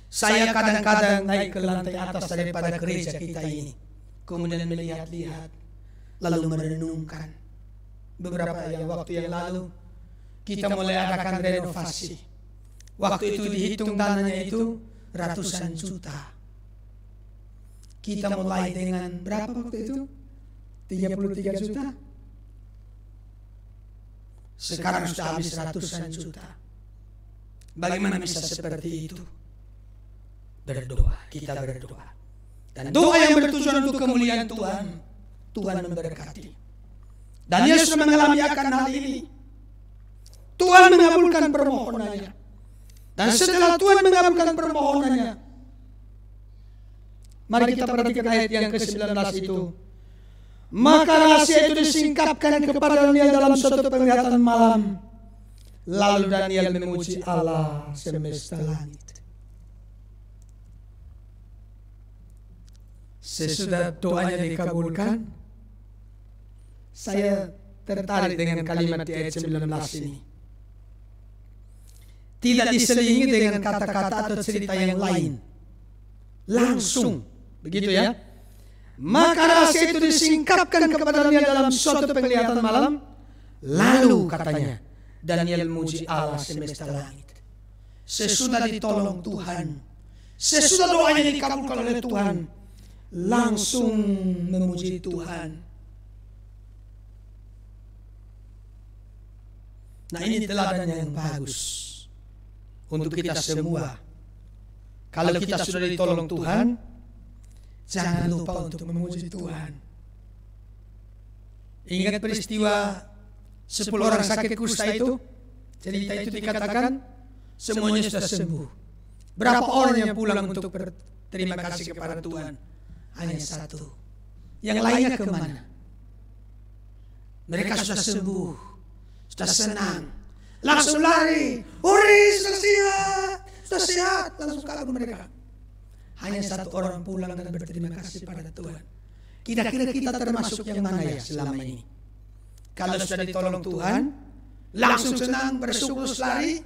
Saya kadang-kadang naik ke lantai atas daripada gereja kita ini, kemudian melihat-lihat, lalu merenungkan. Beberapa waktu yang lalu kita mulai adakan renovasi. Waktu itu dihitung dananya itu ratusan juta. Kita mulai dengan berapa waktu itu? 33 juta. Sekarang sudah habis ratusan juta. Bagaimana bisa seperti itu? Berdoa, kita berdoa. Dan doa yang bertujuan untuk kemuliaan Tuhan, Tuhan memberkati. Daniel sudah mengalami akan hal ini. Tuhan mengabulkan permohonannya. Dan setelah Tuhan mengabulkan permohonannya, mari kita perhatikan ayat yang ke-19 itu. Maka rahasia itu disingkapkan kepada Daniel dalam suatu penglihatan malam. Lalu Daniel memuji Allah semesta langit. Sesudah doanya dikabulkan, saya tertarik dengan kalimat di ayat 19 ini. Tidak diselingi dengan kata-kata atau cerita yang lain. Langsung, begitu ya. Maka rahasia itu disingkapkan kepada Daniel dalam suatu penglihatan malam. Lalu katanya, Daniel memuji Allah semesta langit. Sesudah ditolong Tuhan, sesudah doanya dikabulkan oleh Tuhan, langsung memuji Tuhan. Nah, ini teladan yang bagus untuk kita semua. Kalau kita sudah ditolong Tuhan, jangan lupa untuk memuji Tuhan. Ingat peristiwa 10 orang sakit kusta itu? Cerita itu dikatakan semuanya sudah sembuh. Berapa orang yang pulang untuk berterima kasih kepada Tuhan? Hanya satu. Yang lainnya kemana? Mereka sudah sembuh, sudah senang, langsung lari. Hore, sudah sehat, langsung kabur mereka. Hanya satu orang pulang dan berterima kasih pada Tuhan. Kira-kira kita termasuk yang mana ya selama ini? Kalau sudah ditolong Tuhan, langsung senang, bersyukur, lari,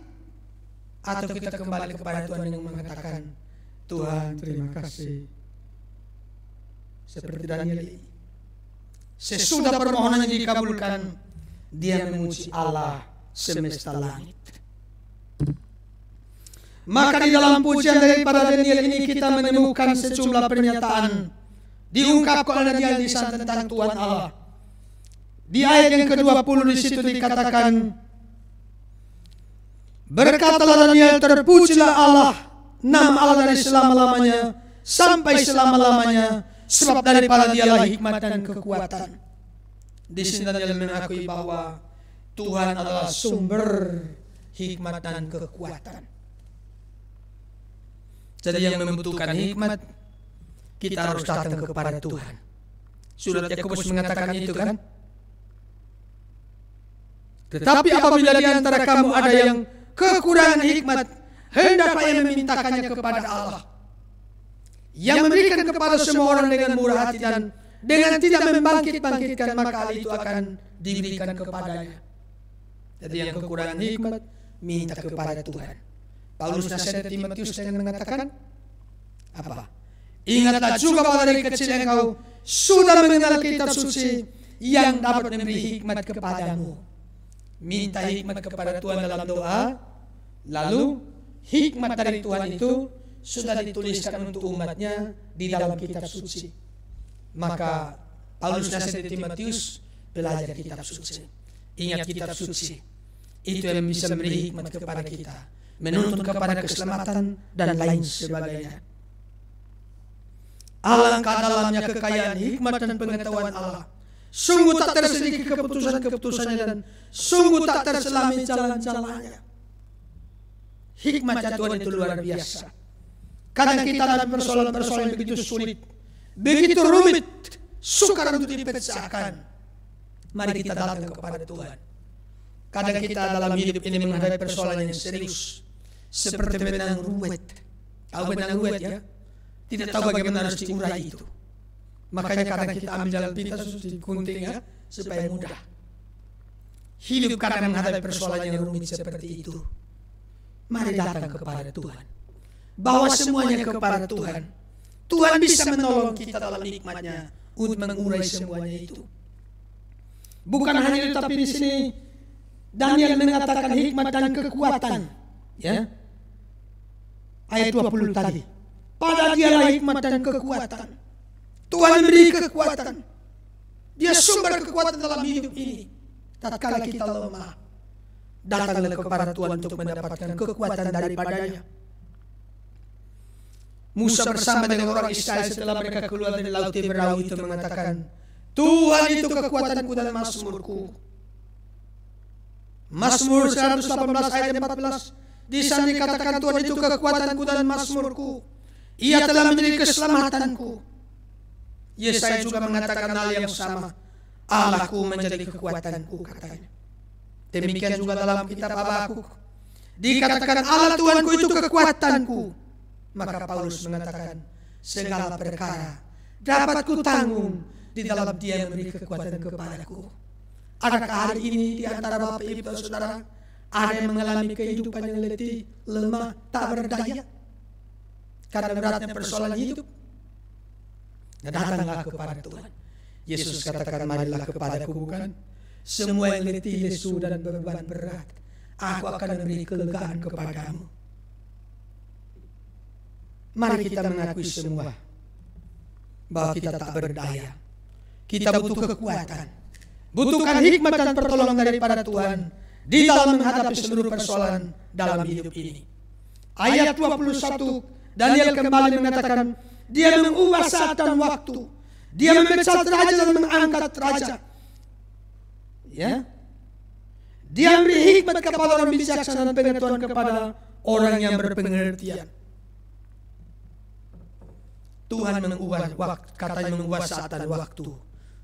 atau kita kembali kepada Tuhan yang mengatakan, Tuhan terima kasih. Seperti Daniel ini. Sesudah permohonannya dikabulkan, dia memuji Allah semesta langit. Maka di dalam pujian daripada Daniel ini kita menemukan sejumlah pernyataan diungkapkan oleh Daniel di sana tentang Tuhan Allah. Di ayat yang ke-20 di situ dikatakan, berkatalah Daniel, terpujilah Allah, nama Allah dari selama-lamanya sampai selama-lamanya, sebab daripada Dialah hikmat dan kekuatan. Di sini Daniel mengakui bahwa Tuhan adalah sumber hikmat dan kekuatan. Jadi yang membutuhkan hikmat, kita harus datang kepada Tuhan. Surat Yakobus mengatakan itu kan? Tetapi apabila di antara kamu ada yang kekurangan hikmat, hendaklah ia memintakannya kepada Allah, yang memberikan kepada semua orang dengan murah hati dan dengan tidak membangkit-bangkitkan, maka hal itu akan diberikan kepadanya. Jadi yang kekurangan hikmat, minta kepada Tuhan. Paulus nasihat Timotius dengan mengatakan apa? Ingatlah juga bahwa dari kecil engkau sudah mengenal kitab suci yang dapat memberi hikmat kepadamu. Minta hikmat kepada Tuhan dalam doa, lalu hikmat dari Tuhan itu sudah dituliskan untuk umatnya di dalam kitab suci. Maka Paulus nasihat Timotius, belajar kitab suci. Ingat kitab suci. Itu yang bisa memberi hikmat kepada kita, menuntun kepada keselamatan dan lain sebagainya. Alangkah dalamnya kekayaan hikmat dan pengetahuan Allah. Sungguh tak tersedikit keputusan-keputusannya dan sungguh tak terselami jalan-jalannya. Hikmatnya Tuhan itu luar biasa. Kadang kita dalam persoalan-persoalan yang begitu sulit, begitu rumit, sukar untuk dipecahkan. Mari kita datang kepada Tuhan. Kadang kita dalam hidup ini menghadapi persoalan yang serius, seperti benang ruwet. Tahu benang ruwet ya? Tidak tahu bagaimana harus diurai itu. Makanya kadang kita ambil jalan pintas terus digunting ya, supaya mudah. Hidup kadang menghadapi persoalan yang rumit seperti itu. Mari datang kepada Tuhan. Bawa semuanya kepada Tuhan. Tuhan bisa menolong kita dalam hikmatnya untuk mengurai semuanya itu. Bukan hanya itu, tapi di sini Daniel mengatakan hikmat dan kekuatan. Ya. Ayat 20 tadi. Pada dialah hikmat dan kekuatan. Tuhan memberi kekuatan. Dia sumber kekuatan dalam hidup ini. Tatkala kita lemah, datanglah kepada Tuhan untuk mendapatkan kekuatan daripadanya. Musa bersama dengan orang Israel setelah mereka keluar dari Laut Teberau itu mengatakan, Tuhan itu kekuatanku dan mazmurku. Mazmur 118 ayat 14. Di sana dikatakan Tuhan itu kekuatanku dan mazmurku. Ia telah menjadi keselamatanku. Yesaya juga mengatakan hal yang sama. Allahku menjadi kekuatanku, katanya. Demikian juga dalam kitab Habakuk dikatakan Allah Tuhanku itu kekuatanku. Maka Paulus mengatakan segala perkara dapat kutanggung di dalam Dia yang memberi kekuatan kepadaku. Adakah hari ini di antara Bapak Ibu dan Saudara ada yang mengalami kehidupan yang letih, lemah, tak berdaya karena beratnya persoalan hidup? Datanglah kepada Tuhan. Yesus katakan, marilah kepadaku, bukan? Semua yang letih, lesu dan beban berat, aku akan memberi kelegaan kepadamu. Mari kita mengakui semua bahwa kita tak berdaya. Kita butuh kekuatan, butuhkan hikmat dan pertolongan daripada Tuhan di dalam menghadapi seluruh persoalan dalam hidup ini. Ayat 21, Daniel kembali mengatakan, Dia mengubah saat dan waktu. Dia memecat raja dan mengangkat raja. Ya. Dia memberi hikmat kepada orang bijaksana dan pengetahuan kepada orang yang berpengertian. Tuhan mengubah waktu, katanya mengubah saat dan waktu,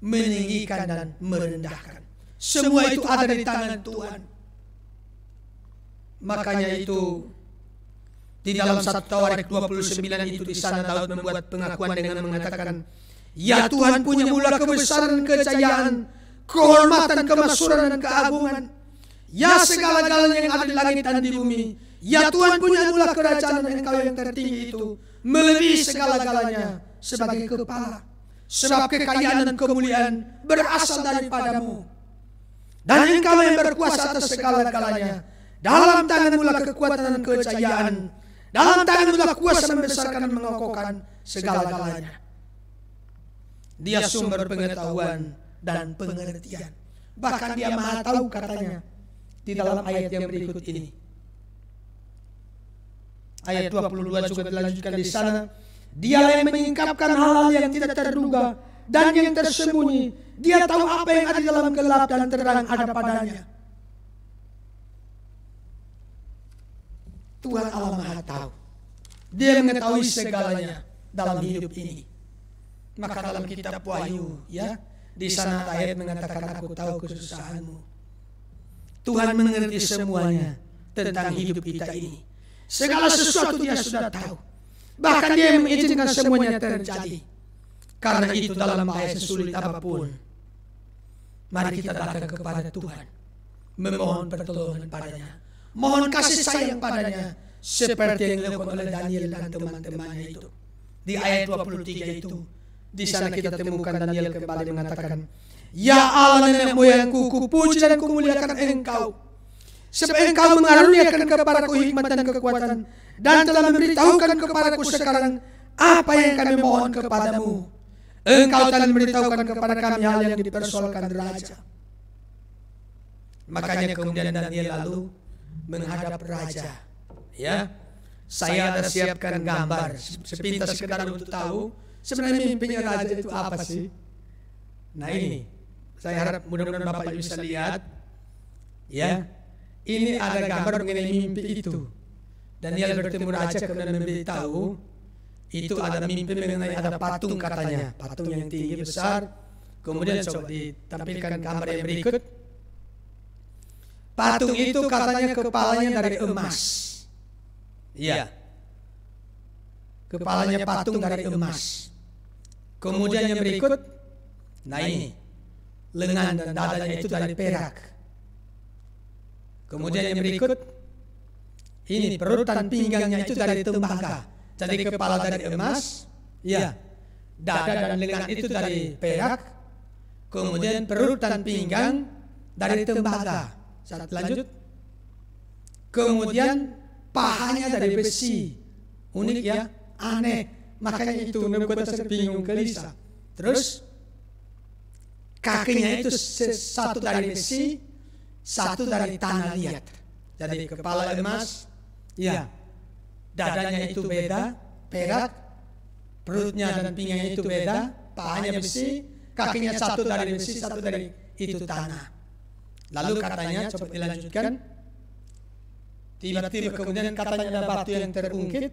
meninggikan dan merendahkan. Semua itu ada di tangan Tuhan. Makanya itu di dalam 1 Tawarik 29 itu di sana Daud membuat pengakuan dengan mengatakan, ya Tuhan punya mula kebesaran, kejayaan, kehormatan, kemasyhuran dan keagungan. Ya segala-galanya yang ada di langit dan di bumi. Ya Tuhan punya mula kerajaan dan Engkau yang tertinggi itu melebihi segala-galanya sebagai kepala. Sebab kekayaan dan kemuliaan berasal daripadamu. Dan Engkau yang berkuasa atas segala-galanya. Dalam tangan mula kekuatan dan kejayaan. Dalam tangan mula kuasa membesarkan dan mengokohkan segala-galanya. Dia sumber pengetahuan dan pengertian. Bahkan Dia Maha Tahu, katanya di dalam ayat yang berikut ini. Ayat 22 juga dilanjutkan di sana. Dialah yang menyingkapkan hal-hal yang tidak terduga dan yang tersembunyi. Dia tahu apa yang ada di dalam gelap dan terang ada padanya. Tuhan Allah Maha Tahu. Dia mengetahui segalanya dalam hidup ini. Maka dalam kitab Wahyu, ya, di sana ayat mengatakan, aku tahu kesusahanmu. Tuhan mengerti semuanya tentang hidup kita ini. Segala sesuatu Dia sudah tahu. Bahkan Dia mengizinkan semuanya terjadi. Karena itu dalam bahaya sesulit apapun, mari kita datang kepada Tuhan, memohon pertolongan padanya, mohon kasih sayang padanya, seperti yang dilakukan oleh Daniel dan teman-temannya itu. Di ayat 23 itu, di sana kita temukan Daniel kembali mengatakan, ya Allah nenek moyangku, kupuji dan kumuliakan Engkau. Sebab Engkau mengaruniakan kepadaku hikmat dan kekuatan, dan telah memberitahukan kepadaku sekarang apa yang kami mohon kepadamu. Engkau telah memberitahukan kepada kami hal yang dipersoalkan raja. Makanya kemudian Daniel lalu menghadap raja. Ya, saya ada siapkan gambar sepintas sekedar untuk tahu sebenarnya mimpinya raja itu apa sih. Nah ini, saya harap mudah-mudahan Bapak Ibu bisa lihat. Ya, ini ada gambar mengenai mimpi itu. Daniel bertemu raja kemudian memberitahu itu ada mimpi mengenai ada patung katanya, patung yang tinggi besar. Kemudian coba ditampilkan gambar yang berikut. Patung itu katanya kepalanya dari emas. Iya. Kepalanya patung dari emas. Kemudian yang berikut, nah ini, lengan dan dadanya itu dari perak. Kemudian yang berikut, ini perut dan pinggangnya itu dari tembaga. Jadi kepala dari emas, ya, dada dan lengan itu dari perak. Kemudian perut dan pinggang dari tembaga. Saat lanjut, kemudian pahanya dari besi. Unik ya, aneh. Makanya itu membuat saya bingung gelisah. Terus kakinya itu satu dari besi, satu dari tanah liat. Jadi kepala emas, ya, dadanya itu beda, perak, perutnya dan pinggangnya itu beda, pahanya besi, kakinya satu dari besi, satu dari itu tanah. Lalu katanya, coba dilanjutkan, tiba-tiba kemudian katanya ada batu yang terungkit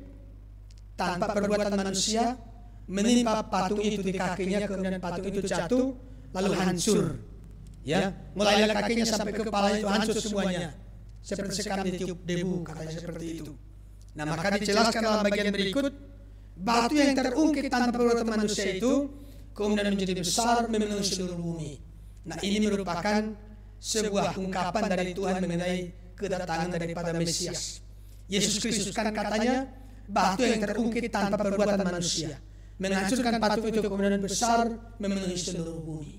tanpa perbuatan manusia menimpa patung itu di kakinya, kemudian patung itu jatuh lalu hancur. Ya, mulai dari kakinya sampai kepala itu hancur semuanya. Seperti sekam ditiup debu, katanya seperti itu. Nah, maka dijelaskan dalam bagian berikut, batu yang terungkit tanpa perbuatan manusia itu kemudian menjadi besar memenuhi seluruh bumi. Nah, ini merupakan sebuah ungkapan dari Tuhan mengenai kedatangan daripada Mesias. Yesus Kristus kan katanya batu yang terungkit tanpa perbuatan manusia menghancurkan patung itu kemudian besar memenuhi seluruh bumi.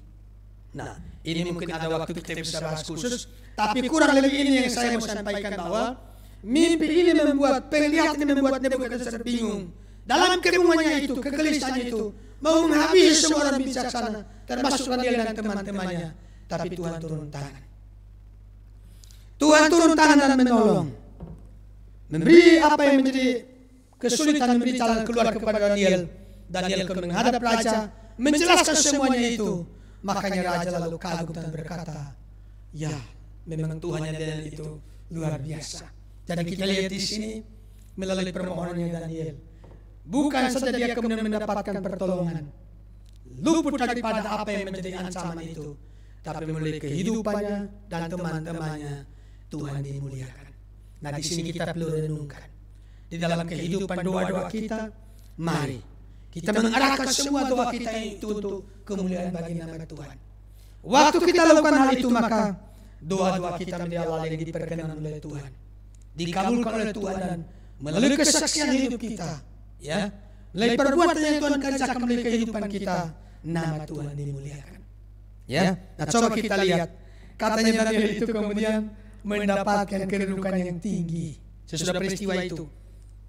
Nah, ini mungkin ada waktu kita bisa bahas khusus, tapi kurang lebih ini yang saya mau sampaikan, bahwa mimpi ini membuat penglihatan, membuat Nebukadnezar bingung. Dalam kebingungannya itu, kegelisahannya itu, mau menghabisi semua orang bijaksana, termasuk Daniel dan teman-temannya. Tapi Tuhan turun tangan. Tuhan turun tangan dan menolong, memberi apa yang menjadi kesulitan, memberi jalan keluar kepada Daniel. Daniel menghadap raja, menjelaskan semuanya itu. Makanya raja lalu kagum dan berkata, ya, memang Tuhannya Daniel itu luar biasa. Jadi kita lihat di sini melalui permohonannya Daniel, bukan saja dia kemudian mendapatkan pertolongan, luput daripada apa yang menjadi ancaman itu, tapi melalui kehidupannya dan teman-temannya Tuhan dimuliakan. Nah, di sini kita perlu renungkan. Di dalam kehidupan doa-doa kita, mari kita mengarahkan semua doa kita itu untuk kemuliaan bagi nama Tuhan. Waktu kita lakukan hal itu, maka doa-doa kita menjadi hal yang diperkenan oleh Tuhan, dikabulkan oleh Tuhan, dan melalui kesaksian hidup kita, ya, melalui perbuatan yang Tuhan kerjakan melalui kehidupan kita, nama Tuhan dimuliakan. Ya, nah coba kita lihat, katanya Daniel itu kemudian mendapatkan kedudukan yang tinggi sesudah peristiwa itu.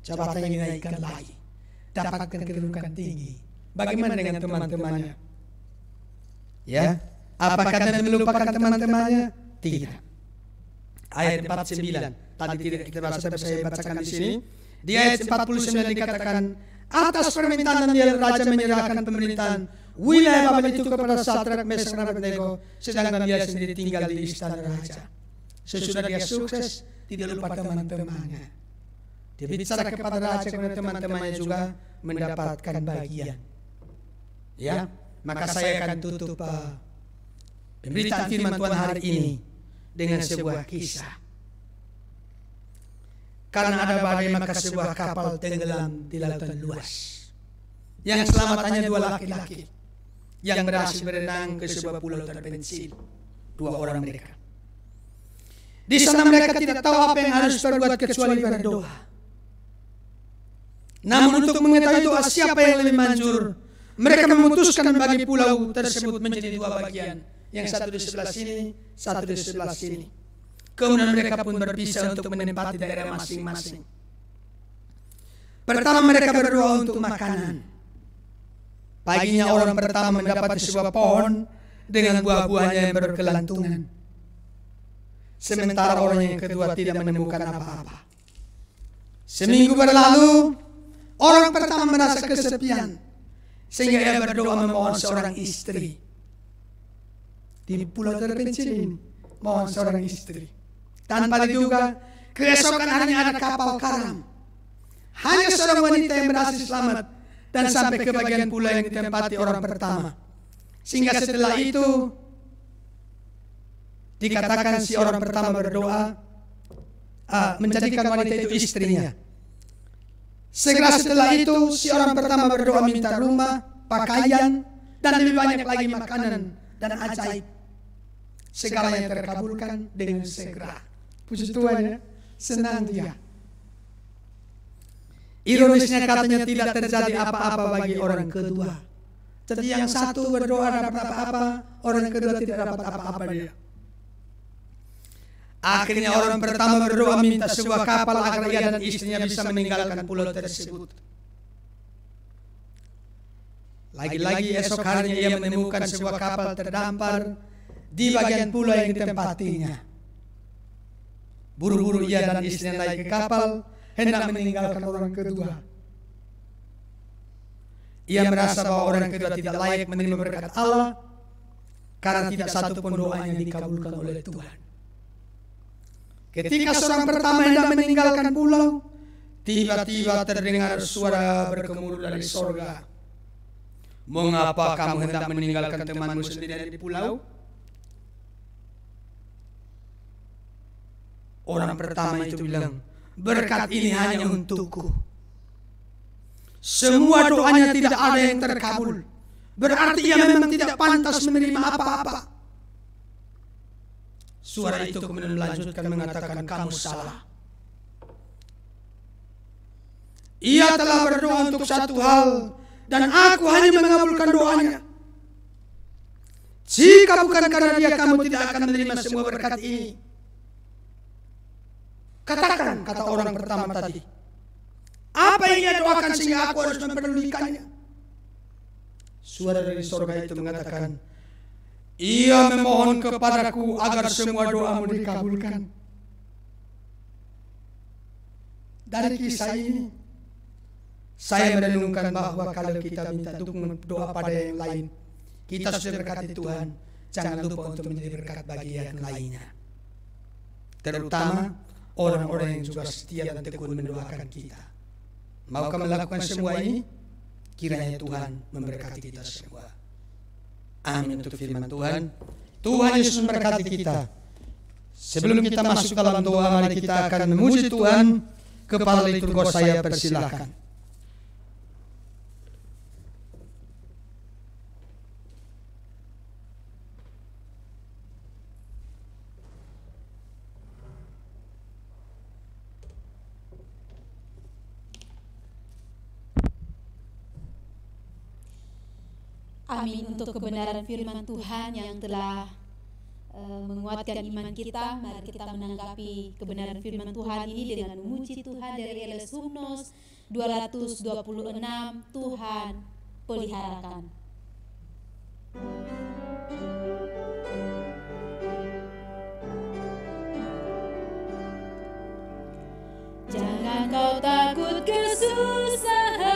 Jabatannya dinaikkan lagi, dapatkan kedudukan tinggi. Bagaimana dengan teman-temannya? Ya, apakah dia melupakan teman-temannya? Tidak. Ayat 49 tadi tidak kita baca, tapi saya bacakan di sini. Di ayat 49 dikatakan, atas permintaan Daniel, raja menyerahkan pemerintahan wilayah Babel itu kepada Sadrak, Mesak dan Abednego, sedangkan dia sendiri tinggal di istana raja. Sesudah dia sukses, tidak lupa teman-temannya. Dia bicara kepada raja, kemudian teman-temannya juga mendapatkan bagian. Ya, maka saya akan tutup pemberitaan firman Tuhan hari ini dengan sebuah kisah. Karena ada badai, maka sebuah kapal tenggelam di lautan luas. Yang selamat hanya dua laki-laki yang berhasil berenang ke sebuah pulau terpencil. Dua orang mereka. Di sana mereka tidak tahu apa yang harus berbuat kecuali berdoa. Namun untuk mengetahui doa siapa yang lebih manjur, mereka memutuskan membagi pulau tersebut menjadi dua bagian, yang satu di sebelah sini, satu di sebelah sini. Kemudian mereka pun berpisah untuk menempati daerah masing-masing. Pertama mereka berdoa untuk makanan. Paginya orang pertama mendapati sebuah pohon dengan buah-buahnya yang berkelantungan, sementara orang yang kedua tidak menemukan apa-apa. Seminggu berlalu, orang pertama merasa kesepian, sehingga ia berdoa memohon seorang istri. Di pulau terpencil ini, mohon seorang istri. Tanpa diduga, Keesokan harinya ada kapal karam. Hanya seorang wanita yang berhasil selamat dan sampai ke bagian pulau yang ditempati orang pertama. Sehingga setelah itu dikatakan si orang pertama berdoa menjadikan wanita itu istrinya. Segera setelah itu si orang pertama berdoa minta rumah, pakaian, dan lebih banyak lagi makanan dan ajaib. Segalanya terkabulkan dengan segera. Puji Tuhan ya, senang dia. Ironisnya katanya tidak terjadi apa-apa bagi orang kedua. Jadi yang satu berdoa dapat apa-apa, orang kedua tidak dapat apa-apa dia. Akhirnya orang pertama berdoa minta sebuah kapal agar ia dan istrinya bisa meninggalkan pulau tersebut. Lagi-lagi esok harinya ia menemukan sebuah kapal terdampar di bagian pulau yang ditempatinya. Buru-buru ia dan istrinya naik ke kapal, hendak meninggalkan orang kedua. Ia merasa bahwa orang kedua tidak layak menerima berkat Allah karena tidak satu pun doanya dikabulkan oleh Tuhan. Ketika seorang pertama hendak meninggalkan pulau, tiba-tiba terdengar suara bergemuruh dari sorga. Mengapa kamu hendak meninggalkan temanmu sendiri di pulau? Orang pertama itu bilang, berkat ini hanya untukku. Semua doanya tidak ada yang terkabul. Berarti ia memang tidak pantas menerima apa-apa. Suara itu kemudian melanjutkan mengatakan, kamu salah. Ia telah berdoa untuk satu hal dan aku hanya mengabulkan doanya. Jika bukan karena dia, kamu tidak akan menerima semua berkat ini. Katakan, kata orang pertama tadi, apa yang ia doakan sehingga aku harus memperdulikannya? Suara dari surga itu mengatakan, ia memohon kepadaku agar semua doamu dikabulkan. Dari kisah ini, saya merenungkan bahwa kalau kita minta dukungan doa pada yang lain, kita sudah berkati Tuhan, jangan lupa untuk menjadi berkat bagi yang lainnya. Terutama orang-orang yang juga setia dan tekun mendoakan kita. Maukah melakukan semua ini? Kiranya Tuhan memberkati kita semua. Amin untuk firman Tuhan. Tuhan Yesus memberkati kita. Sebelum kita masuk dalam doa, mari kita akan memuji Tuhan. Kepala liturgos saya persilahkan.
Amin untuk kebenaran firman Tuhan yang telah menguatkan iman kita. Mari kita menanggapi kebenaran firman Tuhan ini dengan memuji Tuhan dari LS Hymnos 226, Tuhan peliharakan. Jangan kau takut kesusahan,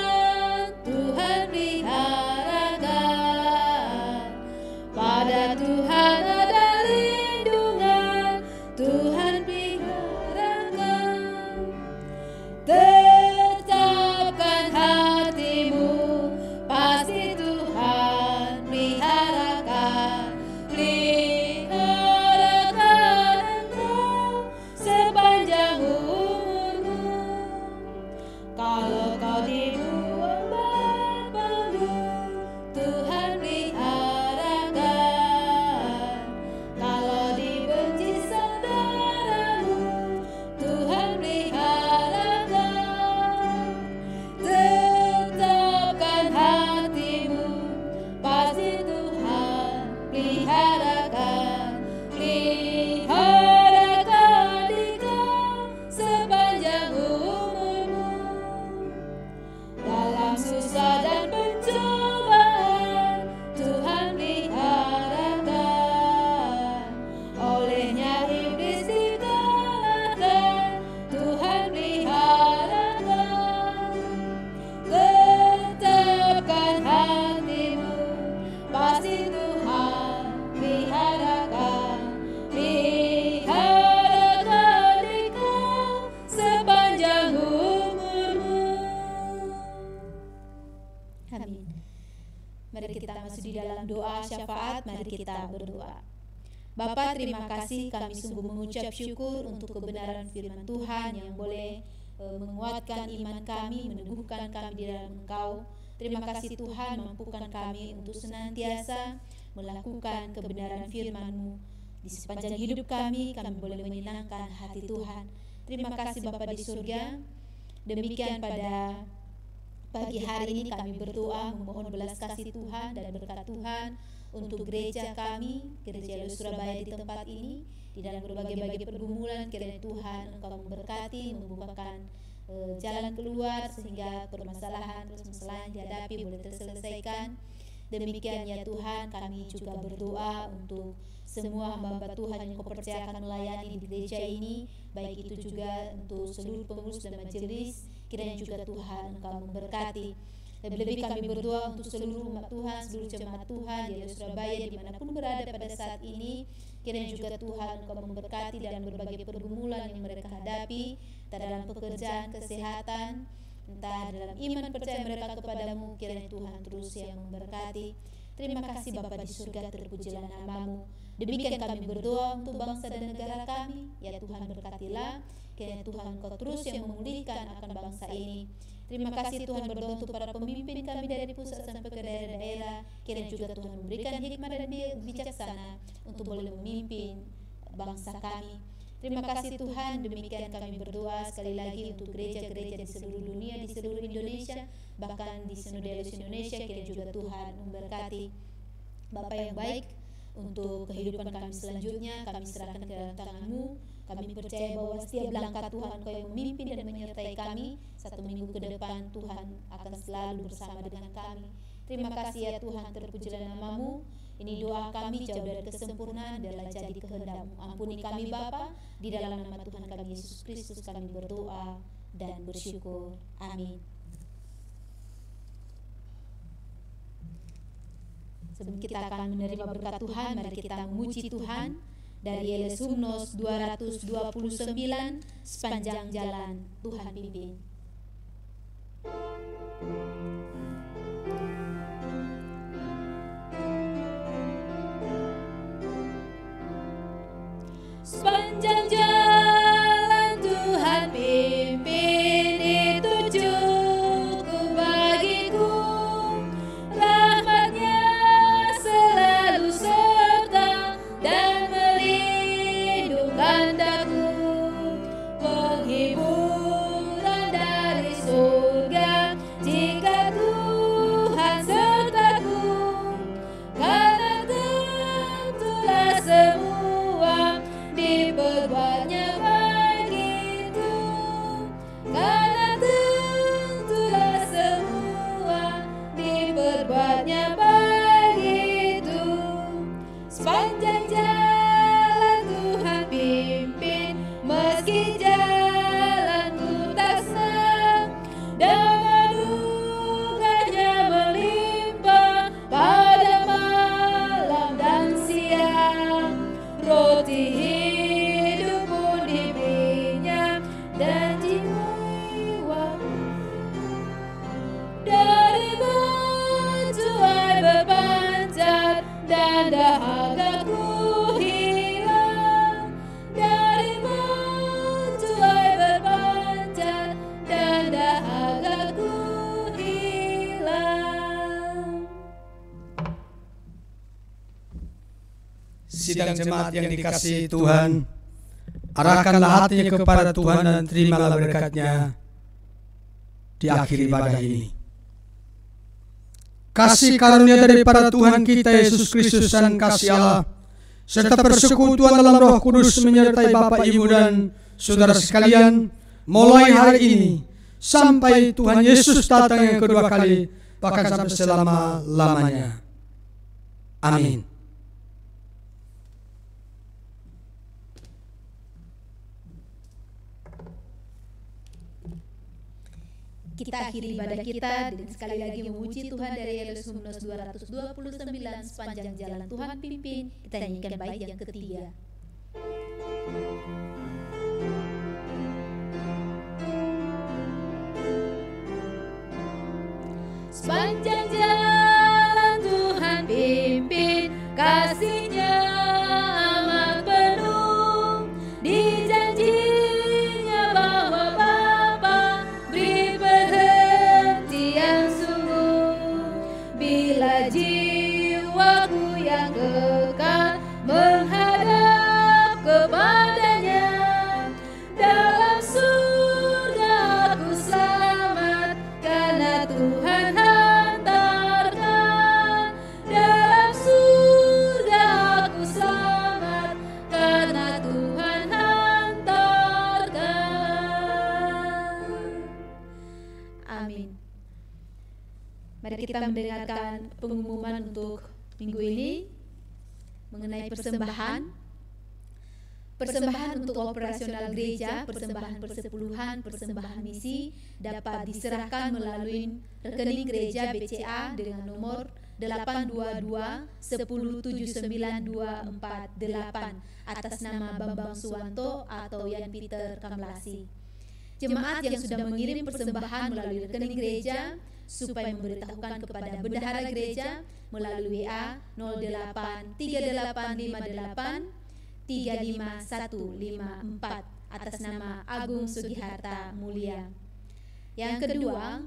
Tuhan peliharakan. Pada Tuhan ada lindungan, Tuhan peliharakan. Tetapkan hatimu, pasti Tuhan peliharakan. Peliharakan engkau sepanjang umurmu. Kalau kau dalam doa syafaat, mari kita berdoa. Bapa, terima kasih, kami sungguh mengucap syukur untuk kebenaran firman Tuhan yang boleh menguatkan iman kami, meneguhkan kami di dalam Engkau. Terima kasih Tuhan, mampukan kami untuk senantiasa melakukan kebenaran firman-Mu. Di sepanjang hidup kami boleh menyenangkan hati Tuhan. Terima kasih Bapa di surga. Demikian pada pagi hari ini kami berdoa memohon belas kasih Tuhan dan berkat Tuhan untuk gereja kami, Gereja Elos Surabaya di tempat ini, di dalam berbagai-bagai pergumulan. Kiranya Tuhan Engkau memberkati, membukakan jalan keluar sehingga permasalahan yang dihadapi boleh terselesaikan. Demikian ya Tuhan, kami juga berdoa untuk semua hamba-hamba Tuhan yang Kau percayakan melayani di gereja ini, baik itu juga untuk seluruh pengurus dan majelis. Kiranya juga Tuhan Engkau memberkati. Lebih-lebih kami berdoa untuk seluruh umat Tuhan, seluruh jemaat Tuhan di Surabaya dimanapun berada pada saat ini. Kiranya juga Tuhan Engkau memberkati dalam berbagai pergumulan yang mereka hadapi, entah dalam pekerjaan, kesehatan, entah dalam iman percaya mereka kepadamu. Kiranya Tuhan terus yang memberkati. Terima kasih Bapa di surga, terpujilah nama-Mu. Demikian kami berdoa untuk bangsa dan negara kami. Ya Tuhan, berkatilah. Kiranya Tuhan Engkau terus yang memulihkan akan bangsa ini. Terima kasih Tuhan, berdoa untuk para pemimpin kami dari pusat sampai ke daerah-daerah. Kiranya juga Tuhan memberikan hikmat dan bijaksana untuk boleh memimpin bangsa kami. Terima kasih Tuhan, demikian kami berdoa sekali lagi untuk gereja-gereja di seluruh dunia, di seluruh Indonesia, bahkan di Sinode Elos Indonesia. Kiranya juga Tuhan memberkati. Bapa yang baik, untuk kehidupan kami selanjutnya kami serahkan ke dalam tangan-Mu. Kami percaya bahwa setiap langkah Tuhan Kau yang memimpin dan menyertai kami. 1 minggu ke depan Tuhan akan selalu bersama dengan kami. Terima kasih ya Tuhan, terpujilah nama-Mu. Ini doa kami jauh dari kesempurnaan, biarlah jadi kehendak-Mu. Ampuni kami Bapa, di dalam nama Tuhan kami Yesus Kristus kami berdoa dan bersyukur. Amin. Sebelum kita akan menerima berkat Tuhan, mari kita memuji Tuhan dari Eles Hymnos 229, sepanjang jalan Tuhan pimpin. Sepanjang jalan Tuhan pimpin, itu cukup bagiku. Rahmat-Nya selalu serta dan melindungkan daku. Penghiburan dari surga jika Tuhan sertaku. Karena tentulah semua diperbuatnya begitu. Karena tentulah semua diperbuatnya begitu. Sepanjang jalan Tuhan pimpin, meski jalanku tak senang, dan anugerah-Nya melimpah pada malam dan siang. Roti hidup pun diberinya, dan jiwa dari batu air berpancar, dan dahagaku hilang. Dari batu air berpancar, dan dahagaku hilang.
Sidang jemaat yang dikasihi Tuhan, arahkanlah hatinya kepada Tuhan dan terimalah berkat-Nya di akhir ibadah ini. Kasih karunia daripada Tuhan kita Yesus Kristus dan kasih Allah, serta persekutuan dalam Roh Kudus menyertai Bapak, Ibu, dan saudara sekalian, mulai hari ini sampai Tuhan Yesus datang yang kedua kali, bahkan sampai selama-lamanya. Amin.
Kita akhiri ibadah kita dengan sekali lagi memuji Tuhan dari Eles Hymnos 229, sepanjang jalan Tuhan pimpin. Kita nyanyikan bait yang ketiga. Sepanjang jalan Tuhan pimpin. Mari kita mendengarkan pengumuman untuk minggu ini mengenai persembahan. Persembahan untuk operasional gereja, persembahan persepuluhan, persembahan misi dapat diserahkan melalui rekening gereja BCA dengan nomor 822-1079-248 atas nama Bambang Suwanto atau Yan Peter Kamlasi. Jemaat yang sudah mengirim persembahan melalui rekening gereja supaya memberitahukan kepada bendahara gereja melalui WA 083858 atas nama Agung Sugiharta Mulia. Yang kedua,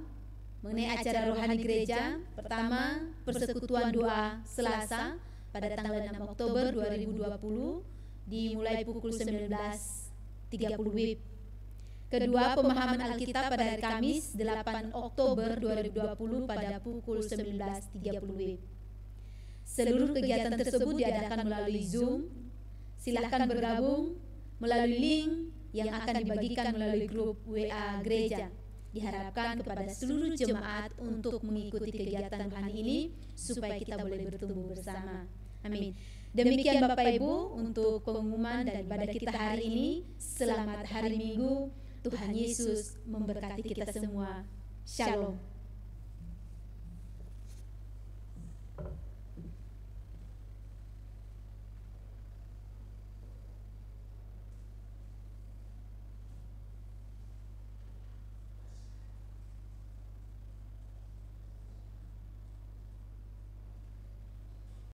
mengenai acara rohani gereja, pertama, persekutuan doa Selasa pada tanggal 6 Oktober 2020 dimulai pukul 19.30 WIB. Kedua, pemahaman Alkitab pada hari Kamis 8 Oktober 2020 pada pukul 19.30 WIB. Seluruh kegiatan tersebut diadakan melalui Zoom. Silahkan bergabung melalui link yang akan dibagikan melalui grup WA gereja. Diharapkan kepada seluruh jemaat untuk mengikuti kegiatan rohani ini supaya kita boleh bertumbuh bersama. Amin. Demikian Bapak Ibu untuk pengumuman dan ibadah kita hari ini. Selamat hari Minggu. Tuhan Yesus memberkati kita semua. Shalom.